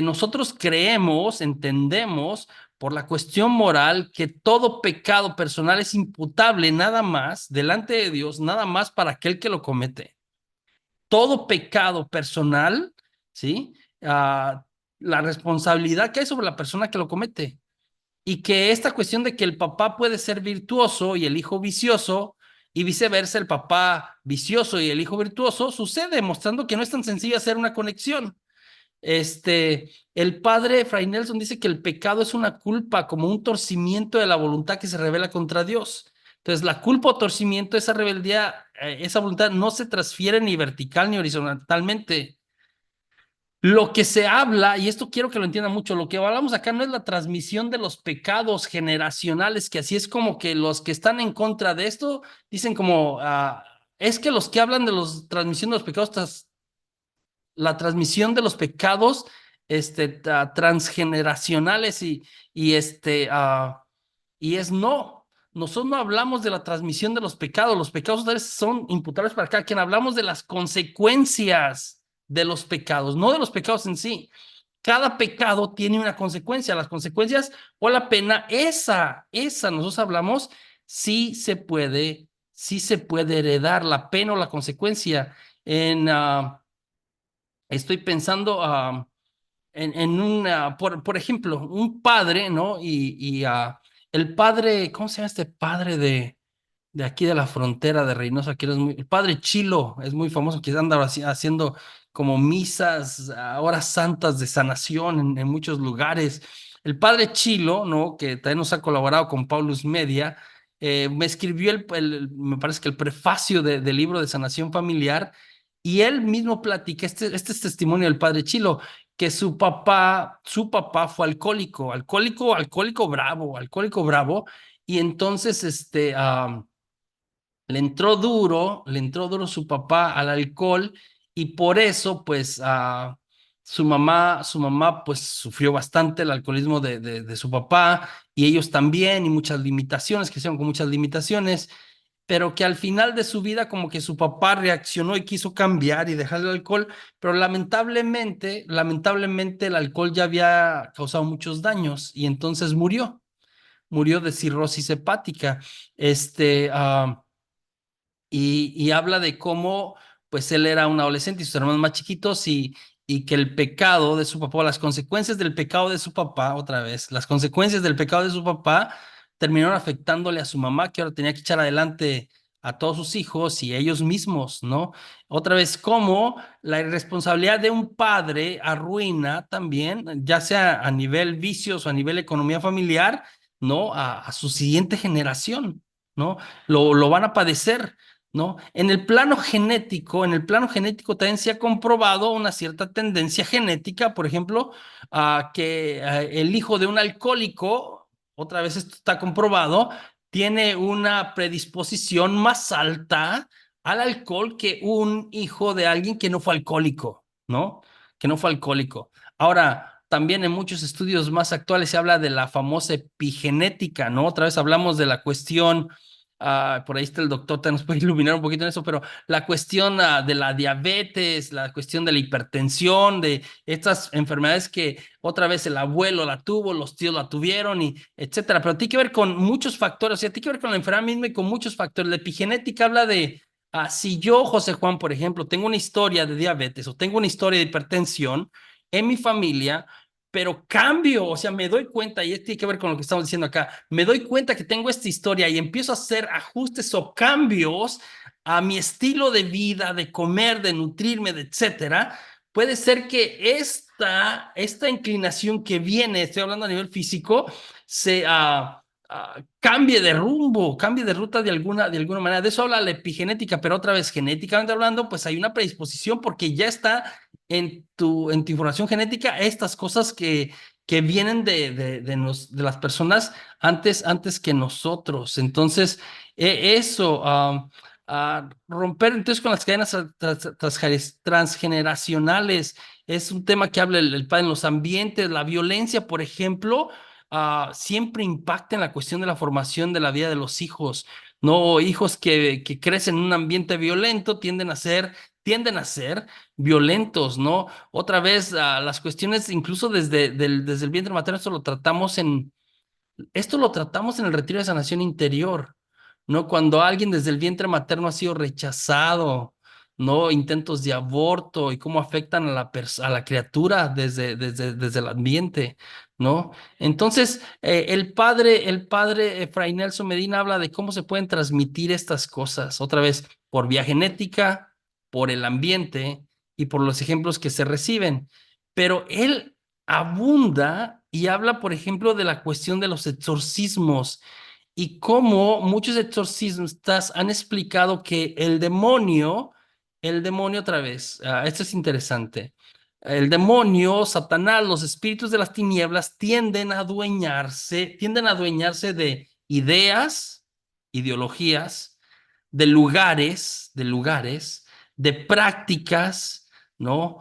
Nosotros creemos, entendemos por la cuestión moral que todo pecado personal es imputable nada más delante de Dios, nada más para aquel que lo comete. Todo pecado personal, ¿sí? La responsabilidad que hay sobre la persona que lo comete. Y que esta cuestión de que el papá puede ser virtuoso y el hijo vicioso, y viceversa, el papá vicioso y el hijo virtuoso, sucede, mostrando que no es tan sencillo hacer una conexión. El padre Fray Nelson dice que el pecado es una culpa, como un torcimiento de la voluntad que se revela contra Dios. Entonces, la culpa o torcimiento, esa rebeldía, esa voluntad no se transfiere ni vertical ni horizontalmente. Lo que se habla, y esto quiero que lo entiendan mucho, lo que hablamos acá no es la transmisión de los pecados generacionales, que así es como que los que están en contra de esto dicen como, es que los que hablan de la transmisión de los pecados, la transmisión de los pecados transgeneracionales y es no. Nosotros no hablamos de la transmisión de los pecados son imputables para cada quien, hablamos de las consecuencias de los pecados, no de los pecados en sí. Cada pecado tiene una consecuencia, las consecuencias o la pena, nosotros hablamos, sí se puede heredar la pena o la consecuencia. Estoy pensando en por ejemplo, un padre, ¿no? El padre, ¿cómo se llama este padre de aquí de la frontera de Reynosa? Que el padre Chilo es muy famoso, que anda haciendo como misas, horas santas de sanación en muchos lugares. El padre Chilo, ¿no? Que también nos ha colaborado con Paulus Media, me escribió me parece que el prefacio del libro de sanación familiar, y él mismo platica, este es testimonio del padre Chilo, que su papá fue alcohólico bravo, y entonces le entró duro su papá al alcohol, y por eso, pues, su mamá, pues, sufrió bastante el alcoholismo de su papá, y ellos también, y muchas limitaciones, que hicieron con muchas limitaciones, pero que al final de su vida como que su papá reaccionó y quiso cambiar y dejar el alcohol, pero lamentablemente el alcohol ya había causado muchos daños y entonces murió de cirrosis hepática. Este, ah, y habla de cómo, pues él era un adolescente y sus hermanos más chiquitos, y que el pecado de su papá, las consecuencias del pecado de su papá, otra vez, las consecuencias del pecado de su papá terminaron afectándole a su mamá, que ahora tenía que echar adelante a todos sus hijos y ellos mismos, ¿no? Otra vez, cómo la irresponsabilidad de un padre arruina también, ya sea a nivel vicios o a nivel economía familiar, ¿no? A su siguiente generación, ¿no? Lo van a padecer. ¿No? En el plano genético también se ha comprobado una cierta tendencia genética, por ejemplo, a que el hijo de un alcohólico, otra vez esto está comprobado, tiene una predisposición más alta al alcohol que un hijo de alguien que no fue alcohólico, ¿no? Que no fue alcohólico. Ahora, también en muchos estudios más actuales se habla de la famosa epigenética, ¿no? Otra vez hablamos de la cuestión. Por ahí está el doctor, te nos puede iluminar un poquito en eso, pero la cuestión de la diabetes, la cuestión de la hipertensión, de estas enfermedades que otra vez el abuelo la tuvo, los tíos la tuvieron, y etcétera. Pero tiene que ver con muchos factores, o sea, tiene que ver con la enfermedad misma y con muchos factores. La epigenética habla de, si yo, José Juan, por ejemplo, tengo una historia de diabetes o tengo una historia de hipertensión en mi familia, pero cambio, o sea, me doy cuenta, y esto tiene que ver con lo que estamos diciendo acá, me doy cuenta que tengo esta historia y empiezo a hacer ajustes o cambios a mi estilo de vida, de comer, de nutrirme, de etcétera. Puede ser que esta inclinación que viene, estoy hablando a nivel físico, se cambie de rumbo, cambie de ruta de alguna manera. De eso habla la epigenética, pero otra vez, genéticamente hablando, pues hay una predisposición porque ya está en tu información genética estas cosas que vienen de las personas antes que nosotros. Entonces, eso, romper entonces con las cadenas transgeneracionales es un tema que habla el padre en los ambientes. La violencia, por ejemplo, siempre impacta en la cuestión de la formación de la vida de los hijos. No, hijos que crecen en un ambiente violento tienden a ser violentos, ¿no? Otra vez, las cuestiones, incluso desde el vientre materno, esto lo tratamos en el retiro de sanación interior, ¿no? Cuando alguien desde el vientre materno ha sido rechazado, ¿no? Intentos de aborto y cómo afectan a la criatura desde el ambiente, ¿no? Entonces, el padre Fray Nelson Medina habla de cómo se pueden transmitir estas cosas, otra vez, por vía genética, por el ambiente y por los ejemplos que se reciben. Pero él abunda y habla, por ejemplo, de la cuestión de los exorcismos y cómo muchos exorcistas han explicado que el demonio otra vez, esto es interesante, el demonio, Satanás, los espíritus de las tinieblas tienden a adueñarse de ideas, ideologías, de prácticas, ¿no?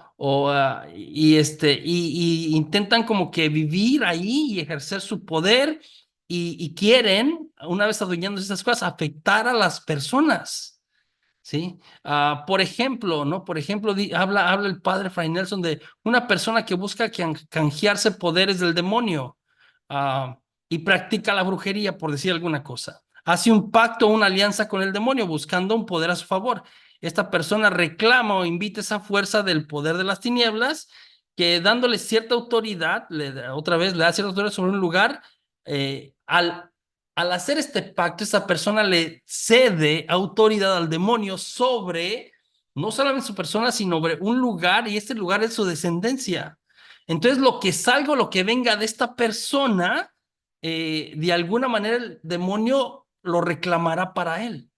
Y intentan como que vivir ahí y ejercer su poder y quieren, una vez adueñándose de esas cosas, afectar a las personas. ¿Sí? Por ejemplo, ¿no? Por ejemplo, habla el padre Fray Nelson de una persona que busca canjearse poderes del demonio, ah, y practica la brujería, por decir alguna cosa. Hace un pacto o una alianza con el demonio buscando un poder a su favor. Esta persona reclama o invita esa fuerza del poder de las tinieblas que dándole cierta autoridad, otra vez le da cierta autoridad sobre un lugar, al hacer este pacto, esa persona le cede autoridad al demonio sobre no solamente su persona, sino sobre un lugar, y este lugar es su descendencia. Entonces, lo que salga o lo que venga de esta persona, de alguna manera el demonio lo reclamará para él.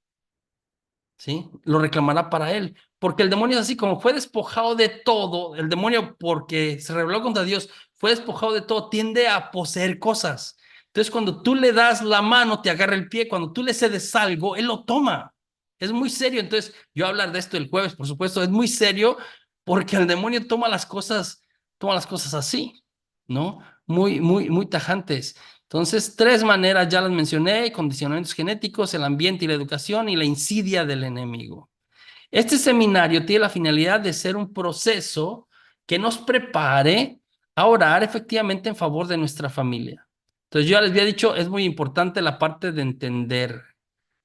¿Sí? Lo reclamará para él. Porque el demonio es así, como fue despojado de todo, el demonio, porque se rebeló contra Dios, fue despojado de todo, tiende a poseer cosas. Entonces, cuando tú le das la mano, te agarra el pie, cuando tú le cedes algo, él lo toma. Es muy serio. Entonces, yo hablar de esto el jueves, por supuesto, es muy serio porque el demonio toma las cosas así, ¿no? Muy, muy, muy tajantes. Entonces, tres maneras ya las mencioné: condicionamientos genéticos, el ambiente y la educación y la insidia del enemigo. Este seminario tiene la finalidad de ser un proceso que nos prepare a orar efectivamente en favor de nuestra familia. Entonces, yo ya les había dicho, es muy importante la parte de entender,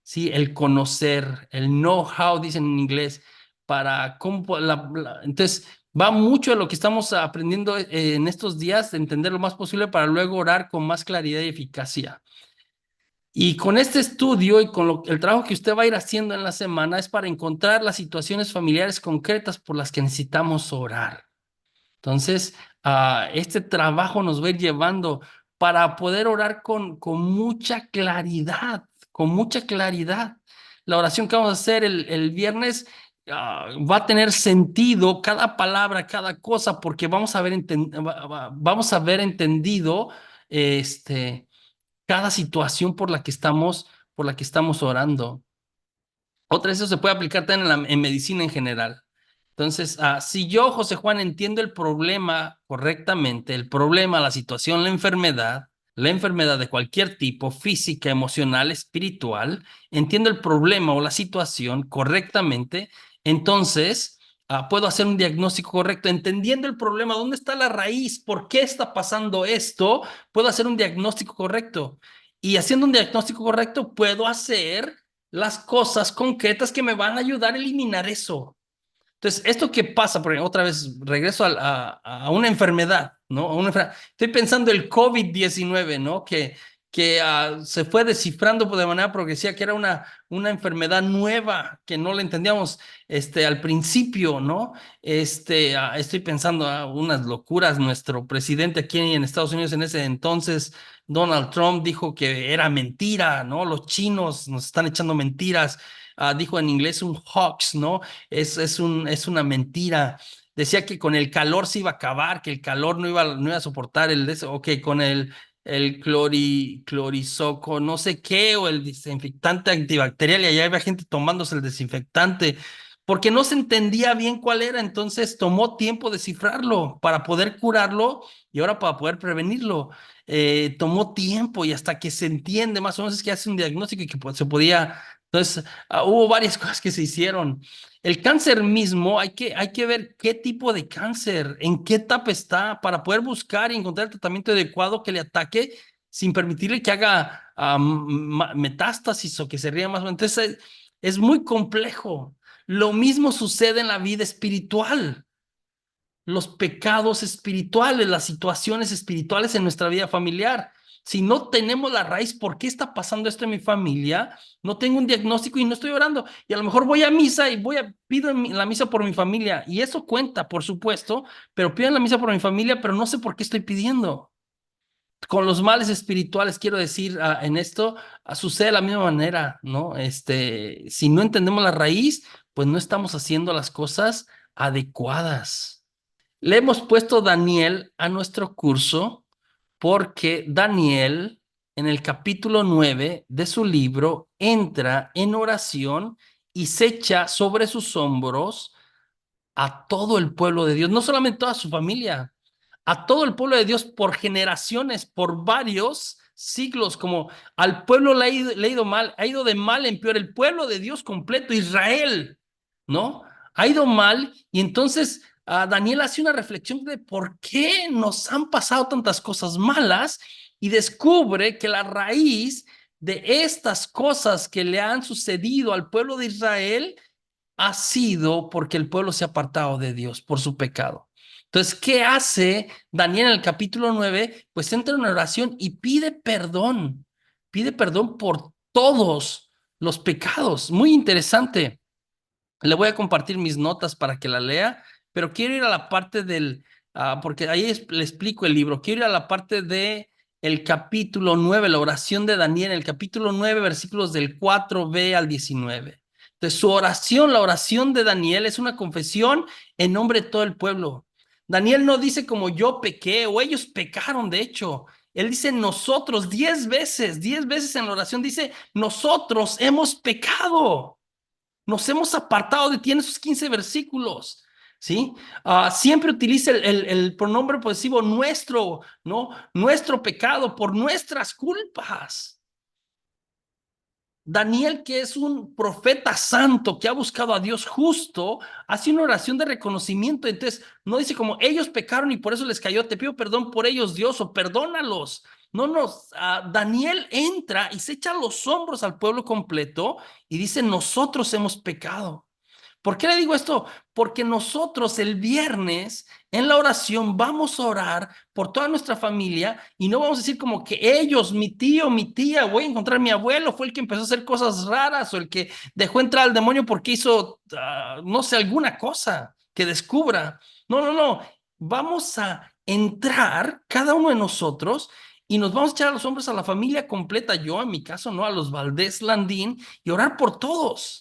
¿sí? El conocer, el know-how, dicen en inglés, para cómo, entonces, va mucho de lo que estamos aprendiendo en estos días, de entender lo más posible para luego orar con más claridad y eficacia. Y con este estudio y con el trabajo que usted va a ir haciendo en la semana es para encontrar las situaciones familiares concretas por las que necesitamos orar. Entonces, este trabajo nos va a ir llevando para poder orar con mucha claridad, con mucha claridad. La oración que vamos a hacer el viernes, va a tener sentido cada palabra, cada cosa, porque vamos a haber entendido cada situación por la que estamos orando. Otra vez, eso se puede aplicar también en medicina en general. Entonces, si yo, José Juan, entiendo el problema correctamente, el problema, la situación, la enfermedad de cualquier tipo, física, emocional, espiritual, entiendo el problema o la situación correctamente, entonces puedo hacer un diagnóstico correcto. Entendiendo el problema, ¿dónde está la raíz? ¿Por qué está pasando esto? Puedo hacer un diagnóstico correcto. Y haciendo un diagnóstico correcto, puedo hacer las cosas concretas que me van a ayudar a eliminar eso. Entonces, esto que pasa, porque otra vez regreso a una enfermedad, ¿no? Estoy pensando el COVID-19, ¿no? Que se fue descifrando de manera progresiva, que era una enfermedad nueva, que no la entendíamos al principio, ¿no? Estoy pensando unas locuras. Nuestro presidente aquí en Estados Unidos en ese entonces, Donald Trump, dijo que era mentira, ¿no? Los chinos nos están echando mentiras. Dijo en inglés un hoax, ¿no? Es una mentira. decía que con el calor se iba a acabar, que el calor no iba a soportar ok, con el clorizoco, no sé qué, o el desinfectante antibacterial, y allá había gente tomándose el desinfectante, porque no se entendía bien cuál era, entonces tomó tiempo descifrarlo para poder curarlo y ahora para poder prevenirlo. Tomó tiempo y hasta que se entiende más o menos es que hace un diagnóstico y que se podía. Entonces, hubo varias cosas que se hicieron. El cáncer mismo, hay que ver qué tipo de cáncer, en qué etapa está, para poder buscar y encontrar el tratamiento adecuado que le ataque sin permitirle que haga metástasis o que se ría más. Entonces, es muy complejo. Lo mismo sucede en la vida espiritual. Los pecados espirituales, las situaciones espirituales en nuestra vida familiar. Si no tenemos la raíz, ¿por qué está pasando esto en mi familia? No tengo un diagnóstico y no estoy orando. Y a lo mejor voy a misa y pido la misa por mi familia. Y eso cuenta, por supuesto, pero pido la misa por mi familia, pero no sé por qué estoy pidiendo. Con los males espirituales, quiero decir, en esto sucede de la misma manera, ¿no? Si no entendemos la raíz, pues no estamos haciendo las cosas adecuadas. Le hemos puesto Daniel a nuestro curso porque Daniel, en el capítulo 9 de su libro, entra en oración y se echa sobre sus hombros a todo el pueblo de Dios, no solamente toda su familia, a todo el pueblo de Dios por generaciones, por varios siglos, como al pueblo le ha ido mal, ha ido de mal en peor, el pueblo de Dios completo, Israel, ¿no? Ha ido mal y entonces Daniel hace una reflexión de por qué nos han pasado tantas cosas malas y descubre que la raíz de estas cosas que le han sucedido al pueblo de Israel ha sido porque el pueblo se ha apartado de Dios por su pecado. Entonces, ¿qué hace Daniel en el capítulo 9? Pues entra en una oración y pide perdón por todos los pecados. Muy interesante. Le voy a compartir mis notas para que la lea, pero quiero ir a la parte porque ahí le explico el libro, quiero ir a la parte de el capítulo 9, la oración de Daniel, el capítulo 9, versículos del 4b al 19. Entonces, su oración, la oración de Daniel, es una confesión en nombre de todo el pueblo. Daniel no dice como yo pequé o ellos pecaron, de hecho. Él dice nosotros 10 veces en la oración dice nosotros hemos pecado. Nos hemos apartado de ti en esos 15 versículos, ¿sí? Siempre utiliza el pronombre posesivo nuestro, ¿no? Nuestro pecado por nuestras culpas. Daniel, que es un profeta santo que ha buscado a Dios justo, hace una oración de reconocimiento. Entonces, no dice como ellos pecaron y por eso les cayó, te pido perdón por ellos, Dios, o perdónalos. No, no, Daniel entra y se echa los hombros al pueblo completo y dice, nosotros hemos pecado. ¿Por qué le digo esto? Porque nosotros el viernes en la oración vamos a orar por toda nuestra familia y no vamos a decir como que ellos, mi tío, mi tía, voy a encontrar a mi abuelo, fue el que empezó a hacer cosas raras o el que dejó entrar al demonio porque hizo, no sé, alguna cosa que descubra. No, no, no. Vamos a entrar cada uno de nosotros y nos vamos a echar a los hombros a la familia completa, yo en mi caso, ¿no? A los Valdés Landín y orar por todos.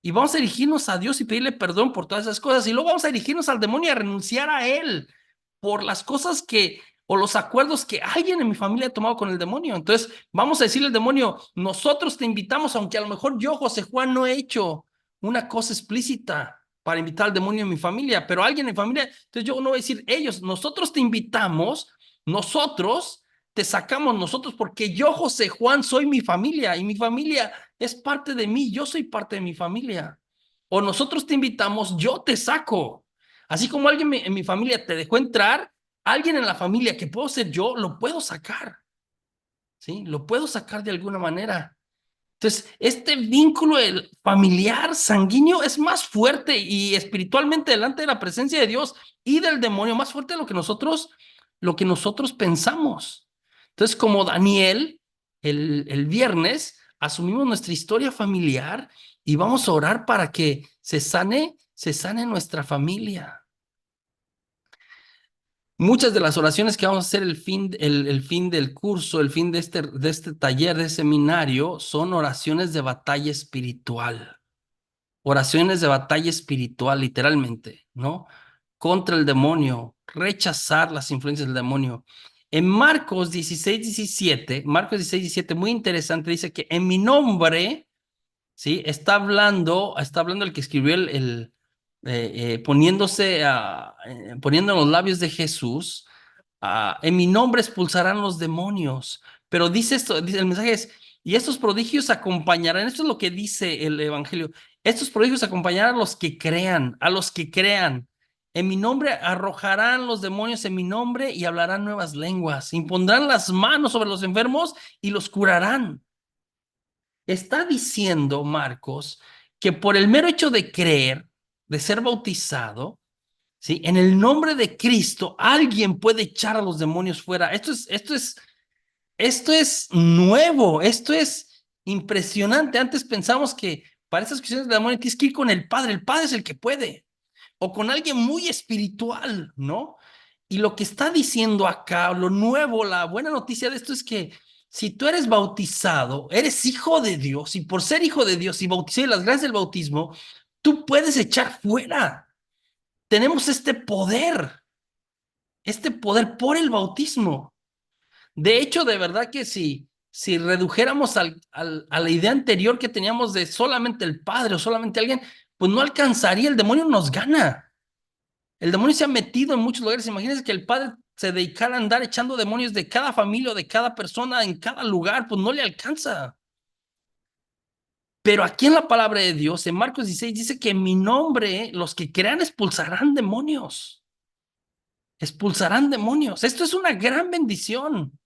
Y vamos a dirigirnos a Dios y pedirle perdón por todas esas cosas. Y luego vamos a dirigirnos al demonio y a renunciar a él por las cosas o los acuerdos que alguien en mi familia ha tomado con el demonio. Entonces, vamos a decirle al demonio, nosotros te invitamos, aunque a lo mejor yo, José Juan, no he hecho una cosa explícita para invitar al demonio en mi familia, pero alguien en mi familia, entonces yo no voy a decir ellos, nosotros te invitamos, nosotros te sacamos nosotros, porque yo, José Juan, soy mi familia y mi familia es parte de mí, yo soy parte de mi familia. O nosotros te invitamos, yo te saco. Así como alguien en mi familia te dejó entrar, alguien en la familia que puedo ser yo, lo puedo sacar. ¿Sí? Lo puedo sacar de alguna manera. Entonces, este vínculo familiar, sanguíneo, es más fuerte y espiritualmente delante de la presencia de Dios y del demonio, más fuerte de lo que nosotros pensamos. Entonces, como Daniel, el viernes, asumimos nuestra historia familiar y vamos a orar para que se sane nuestra familia. Muchas de las oraciones que vamos a hacer el fin del curso, el fin de este taller, de seminario, son oraciones de batalla espiritual. Oraciones de batalla espiritual, literalmente, ¿no? contra el demonio, rechazar las influencias del demonio. En Marcos 16:17, muy interesante, dice que en mi nombre, ¿sí? Está hablando el que escribió poniendo en los labios de Jesús, en mi nombre expulsarán los demonios. Pero dice esto, dice, el mensaje es, y estos prodigios acompañarán, esto es lo que dice el Evangelio, estos prodigios acompañarán a los que crean, a los que crean. En mi nombre arrojarán los demonios en mi nombre y hablarán nuevas lenguas. Impondrán las manos sobre los enfermos y los curarán. Está diciendo Marcos que por el mero hecho de creer, de ser bautizado, ¿sí? En el nombre de Cristo, alguien puede echar a los demonios fuera. Esto es nuevo, esto es impresionante. Antes pensamos que para estas cuestiones de demonio tienes que ir con el Padre es el que puede, o con alguien muy espiritual, ¿no? Y lo que está diciendo acá, lo nuevo, la buena noticia de esto es que si tú eres bautizado, eres hijo de Dios, y por ser hijo de Dios y bautizado en las gracias del bautismo, tú puedes echar fuera. Tenemos este poder por el bautismo. De hecho, de verdad que si redujéramos a la idea anterior que teníamos de solamente el Padre o solamente alguien, pues no alcanzaría, el demonio nos gana. El demonio se ha metido en muchos lugares. Imagínense que el Padre se dedicara a andar echando demonios de cada familia o de cada persona en cada lugar, pues no le alcanza. Pero aquí en la palabra de Dios, en Marcos 16, dice que en mi nombre los que crean expulsarán demonios. Expulsarán demonios. Esto es una gran bendición,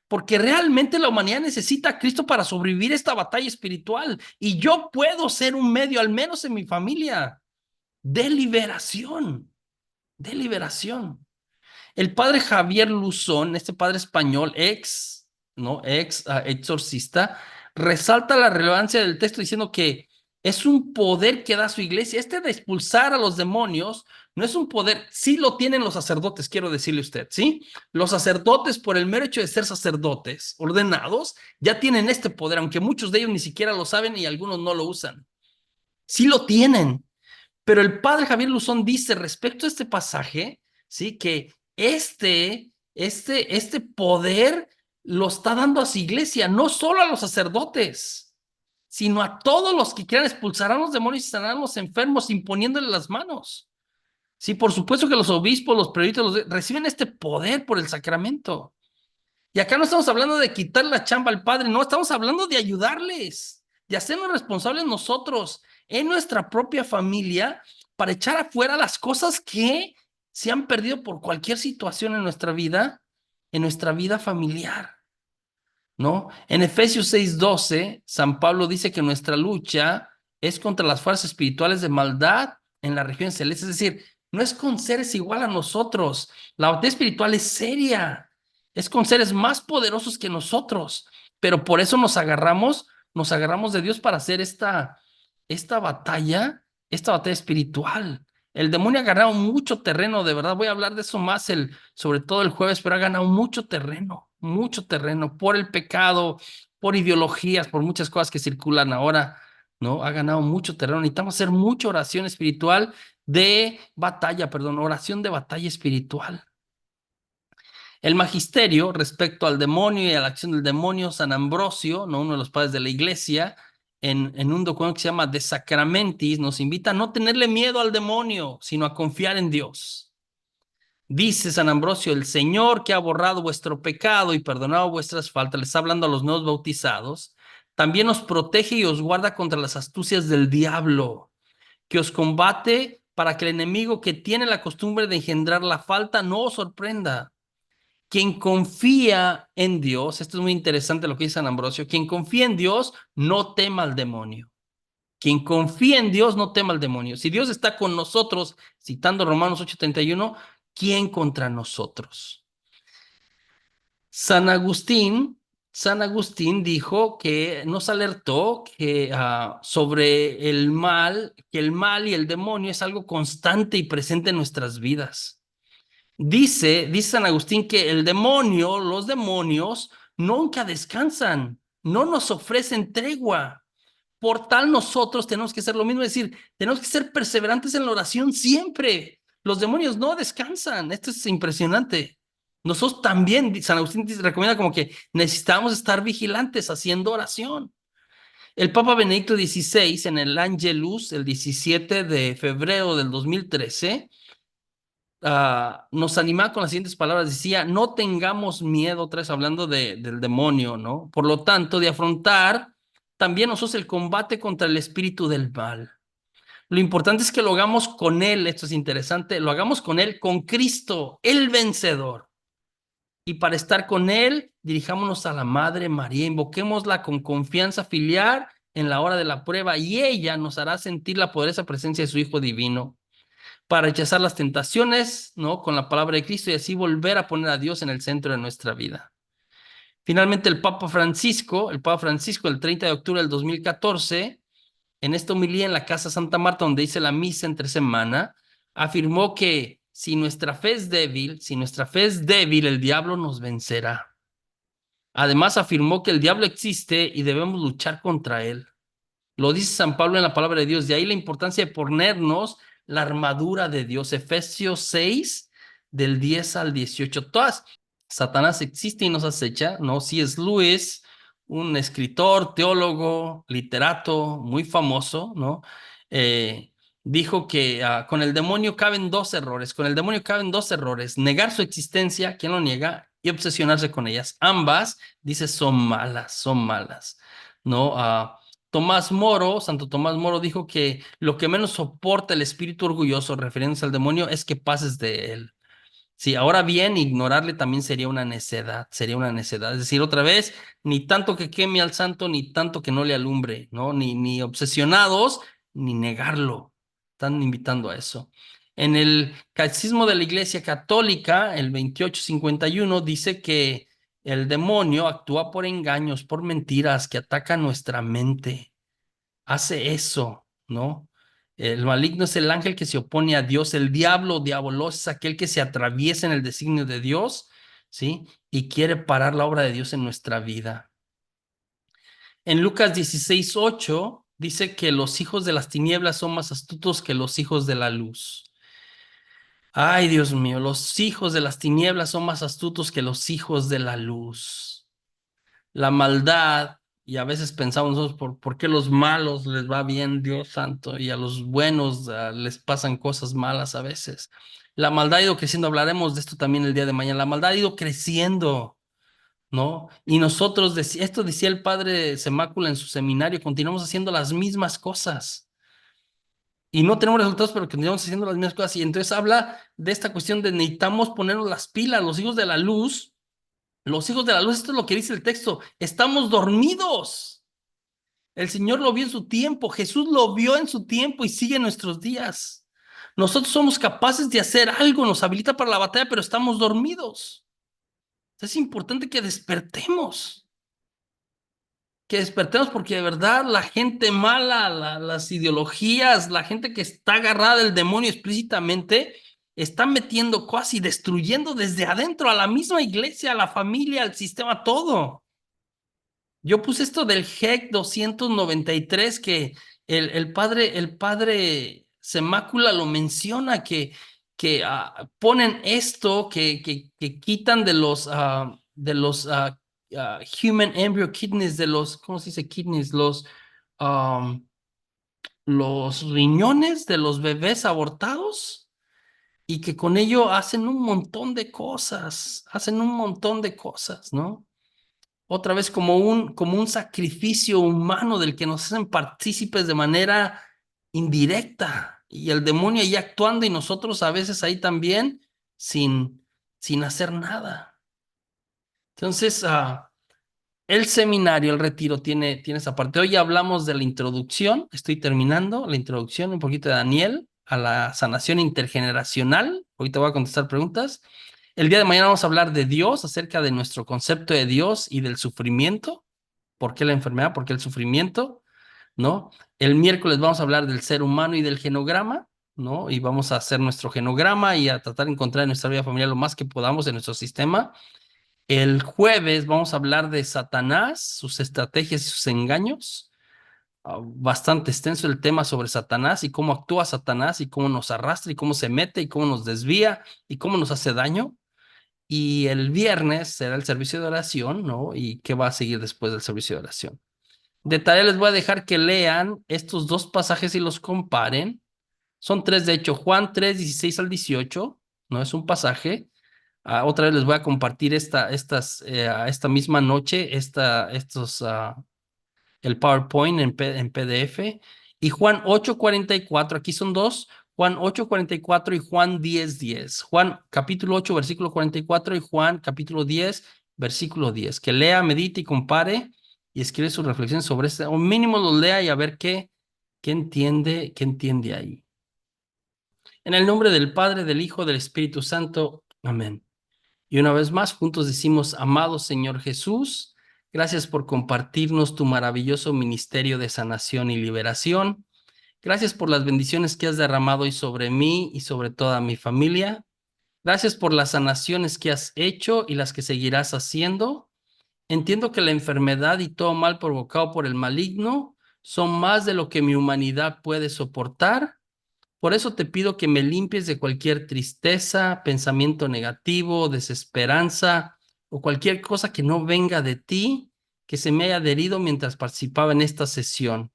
porque realmente la humanidad necesita a Cristo para sobrevivir esta batalla espiritual. Y yo puedo ser un medio, al menos en mi familia, de liberación, de liberación. El padre Javier Luzón, este padre español, ¿no? Exorcista, resalta la relevancia del texto diciendo que es un poder que da su iglesia. Este de expulsar a los demonios no es un poder, sí lo tienen los sacerdotes, quiero decirle a usted, ¿sí? Los sacerdotes, por el mero hecho de ser sacerdotes ordenados, ya tienen este poder, aunque muchos de ellos ni siquiera lo saben y algunos no lo usan. Sí lo tienen. Pero el padre Javier Luzón dice respecto a este pasaje, ¿sí? Que este poder lo está dando a su iglesia, no solo a los sacerdotes, sino a todos los que quieran expulsarán los demonios y sanarán los enfermos imponiéndole las manos. Sí, por supuesto que los obispos, los presbíteros reciben este poder por el sacramento. Y acá no estamos hablando de quitar la chamba al padre, no, estamos hablando de ayudarles, de hacernos responsables nosotros en nuestra propia familia para echar afuera las cosas que se han perdido por cualquier situación en nuestra vida familiar, ¿no? En Efesios 6:12, San Pablo dice que nuestra lucha es contra las fuerzas espirituales de maldad en las regiones celestes, es decir, no es con seres igual a nosotros, la batalla espiritual es seria, es con seres más poderosos que nosotros, pero por eso nos agarramos de Dios para hacer esta batalla espiritual. El demonio ha ganado mucho terreno, de verdad. Voy a hablar de eso más sobre todo el jueves, pero ha ganado mucho terreno por el pecado, por ideologías, por muchas cosas que circulan ahora, ¿no? Ha ganado mucho terreno. Necesitamos hacer mucha oración espiritual oración de batalla espiritual. El magisterio respecto al demonio y a la acción del demonio, San Ambrosio, ¿no? Uno de los padres de la iglesia, en un documento que se llama De Sacramentis, nos invita a no tenerle miedo al demonio, sino a confiar en Dios. Dice San Ambrosio, el Señor que ha borrado vuestro pecado y perdonado vuestras faltas, les está hablando a los nuevos bautizados, también os protege y os guarda contra las astucias del diablo, que os combate para que el enemigo que tiene la costumbre de engendrar la falta no os sorprenda. Quien confía en Dios, esto es muy interesante lo que dice San Ambrosio, quien confía en Dios no tema al demonio. Quien confía en Dios no tema al demonio. Si Dios está con nosotros, citando Romanos 8:31, ¿quién contra nosotros? San Agustín, San Agustín dijo que nos alertó que sobre el mal, que el mal y el demonio es algo constante y presente en nuestras vidas. Dice San Agustín que los demonios nunca descansan, no nos ofrecen tregua. Por tal nosotros tenemos que hacer lo mismo, es decir, tenemos que ser perseverantes en la oración siempre, Los demonios no descansan. Esto es impresionante. Nosotros también, San Agustín recomienda como que necesitamos estar vigilantes haciendo oración. El Papa Benedicto XVI en el Angelus, el 17 de febrero del 2013, nos animaba con las siguientes palabras. Decía, no tengamos miedo, otra vez hablando del demonio, ¿no? Por lo tanto, de afrontar también nosotros el combate contra el espíritu del mal. Lo importante es que lo hagamos con Él, esto es interesante, lo hagamos con Él, con Cristo, el vencedor. Y para estar con Él, dirijámonos a la Madre María, invoquémosla con confianza filial en la hora de la prueba y ella nos hará sentir la poderosa presencia de su Hijo Divino para rechazar las tentaciones, ¿no? Con la palabra de Cristo y así volver a poner a Dios en el centro de nuestra vida. Finalmente, el Papa Francisco, el 30 de octubre del 2014, en esta homilía en la Casa Santa Marta, donde hice la misa entre semana, afirmó que si nuestra fe es débil, el diablo nos vencerá. Además, afirmó que el diablo existe y debemos luchar contra él. Lo dice San Pablo en la palabra de Dios. De ahí la importancia de ponernos la armadura de Dios. Efesios 6, del 10 al 18. Satanás existe y nos acecha, ¿no? C.S. Lewis, un escritor, teólogo, literato muy famoso, ¿no? Eh, dijo que con el demonio caben dos errores. Con el demonio caben dos errores. Negar su existencia, quien lo niega, y obsesionarse con ellas. Ambas, dice, son malas, ¿no? Santo Tomás Moro dijo que lo que menos soporta el espíritu orgulloso, refiriéndose al demonio, es que pases de él. Sí, ahora bien, ignorarle también sería una necedad. Es decir, otra vez, ni tanto que queme al santo, ni tanto que no le alumbre, ¿no? Ni obsesionados, ni negarlo. Están invitando a eso. En el Catecismo de la Iglesia Católica, el 2851, dice que el demonio actúa por engaños, por mentiras, que ataca nuestra mente. Hace eso, ¿no? El maligno es el ángel que se opone a Dios, el diablo, diabolos, es aquel que se atraviesa en el designio de Dios, ¿sí? Y quiere parar la obra de Dios en nuestra vida. En Lucas 16:8 dice que los hijos de las tinieblas son más astutos que los hijos de la luz. Ay, Dios mío, los hijos de las tinieblas son más astutos que los hijos de la luz. La maldad, y a veces pensamos nosotros, ¿por qué los malos les va bien, Dios santo, y a los buenos les pasan cosas malas a veces? La maldad ha ido creciendo, hablaremos de esto también el día de mañana. La maldad ha ido creciendo, ¿no? Y nosotros, esto decía el padre Semácula en su seminario, continuamos haciendo las mismas cosas. Y no tenemos resultados, pero continuamos haciendo las mismas cosas. Y entonces habla de esta cuestión de necesitamos ponernos las pilas, los hijos de la luz. Los hijos de la luz, esto es lo que dice el texto, estamos dormidos. El Señor lo vio en su tiempo, Jesús lo vio en su tiempo y sigue en nuestros días. Nosotros somos capaces de hacer algo, nos habilita para la batalla, pero estamos dormidos. Es importante que despertemos porque de verdad la gente mala, las ideologías, la gente que está agarrada del demonio explícitamente, está metiendo cosas y destruyendo desde adentro a la misma iglesia, a la familia, al sistema, todo. Yo puse esto del GEC 293 que el padre Semácula lo menciona, que ponen esto, que quitan de los human embryo kidneys, ¿cómo se dice kidneys? Um, los riñones de los bebés abortados y que con ello hacen un montón de cosas, ¿no? Otra vez como un sacrificio humano del que nos hacen partícipes de manera indirecta y el demonio ahí actuando y nosotros a veces ahí también sin hacer nada. Entonces, el seminario, el retiro tiene esa parte. Hoy hablamos de la introducción, estoy terminando la introducción, un poquito de Daniel a la sanación intergeneracional. Hoy te voy a contestar preguntas. El día de mañana vamos a hablar de Dios, acerca de nuestro concepto de Dios y del sufrimiento. ¿Por qué la enfermedad? ¿Por qué el sufrimiento? ¿No? El miércoles vamos a hablar del ser humano y del genograma, ¿no? Y vamos a hacer nuestro genograma y a tratar de encontrar en nuestra vida familiar lo más que podamos en nuestro sistema. El jueves vamos a hablar de Satanás, sus estrategias y sus engaños. bastante extenso el tema sobre Satanás y cómo actúa Satanás y cómo nos arrastra y cómo se mete y cómo nos desvía y cómo nos hace daño. Y el viernes será el servicio de oración, ¿no? ¿Y qué va a seguir después del servicio de oración? De tarea les voy a dejar que lean estos dos pasajes y los comparen. Son tres, de hecho, Juan 3 16 al 18, no es un pasaje. Otra vez les voy a compartir esta misma noche, el PowerPoint en PDF. Y Juan 8:44, aquí son dos, Juan 8:44 y Juan 10:10. Juan capítulo 8, versículo 44 y Juan capítulo 10, versículo 10. Que lea, medite y compare y escribe sus reflexiones sobre este, o mínimo lo lea y a ver qué entiende ahí. En el nombre del Padre, del Hijo, del Espíritu Santo. Amén. Y una vez más, juntos decimos, amado Señor Jesús, gracias por compartirnos tu maravilloso ministerio de sanación y liberación. Gracias por las bendiciones que has derramado hoy sobre mí y sobre toda mi familia. Gracias por las sanaciones que has hecho y las que seguirás haciendo. Entiendo que la enfermedad y todo mal provocado por el maligno son más de lo que mi humanidad puede soportar. Por eso te pido que me limpies de cualquier tristeza, pensamiento negativo, desesperanza o cualquier cosa que no venga de ti, que se me haya adherido mientras participaba en esta sesión.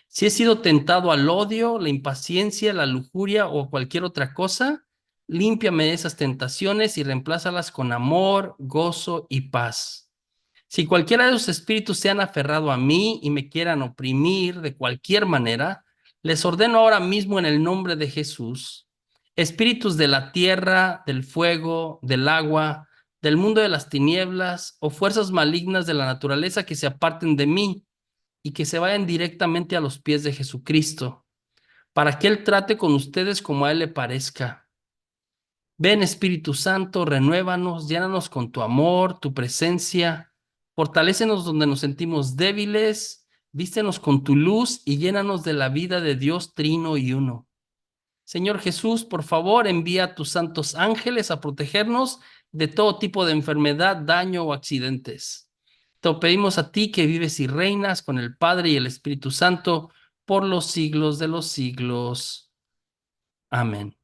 Si he sido tentado al odio, la impaciencia, la lujuria o cualquier otra cosa, límpiame de esas tentaciones y reemplázalas con amor, gozo y paz. Si cualquiera de los espíritus se han aferrado a mí y me quieran oprimir de cualquier manera, les ordeno ahora mismo en el nombre de Jesús, espíritus de la tierra, del fuego, del agua, del mundo de las tinieblas o fuerzas malignas de la naturaleza que se aparten de mí y que se vayan directamente a los pies de Jesucristo, para que Él trate con ustedes como a Él le parezca. Ven Espíritu Santo, renuévanos, llénanos con tu amor, tu presencia, fortalécenos donde nos sentimos débiles, vístenos con tu luz y llénanos de la vida de Dios trino y uno. Señor Jesús, por favor, envía a tus santos ángeles a protegernos de todo tipo de enfermedad, daño o accidentes. Te pedimos a ti que vives y reinas con el Padre y el Espíritu Santo por los siglos de los siglos. Amén.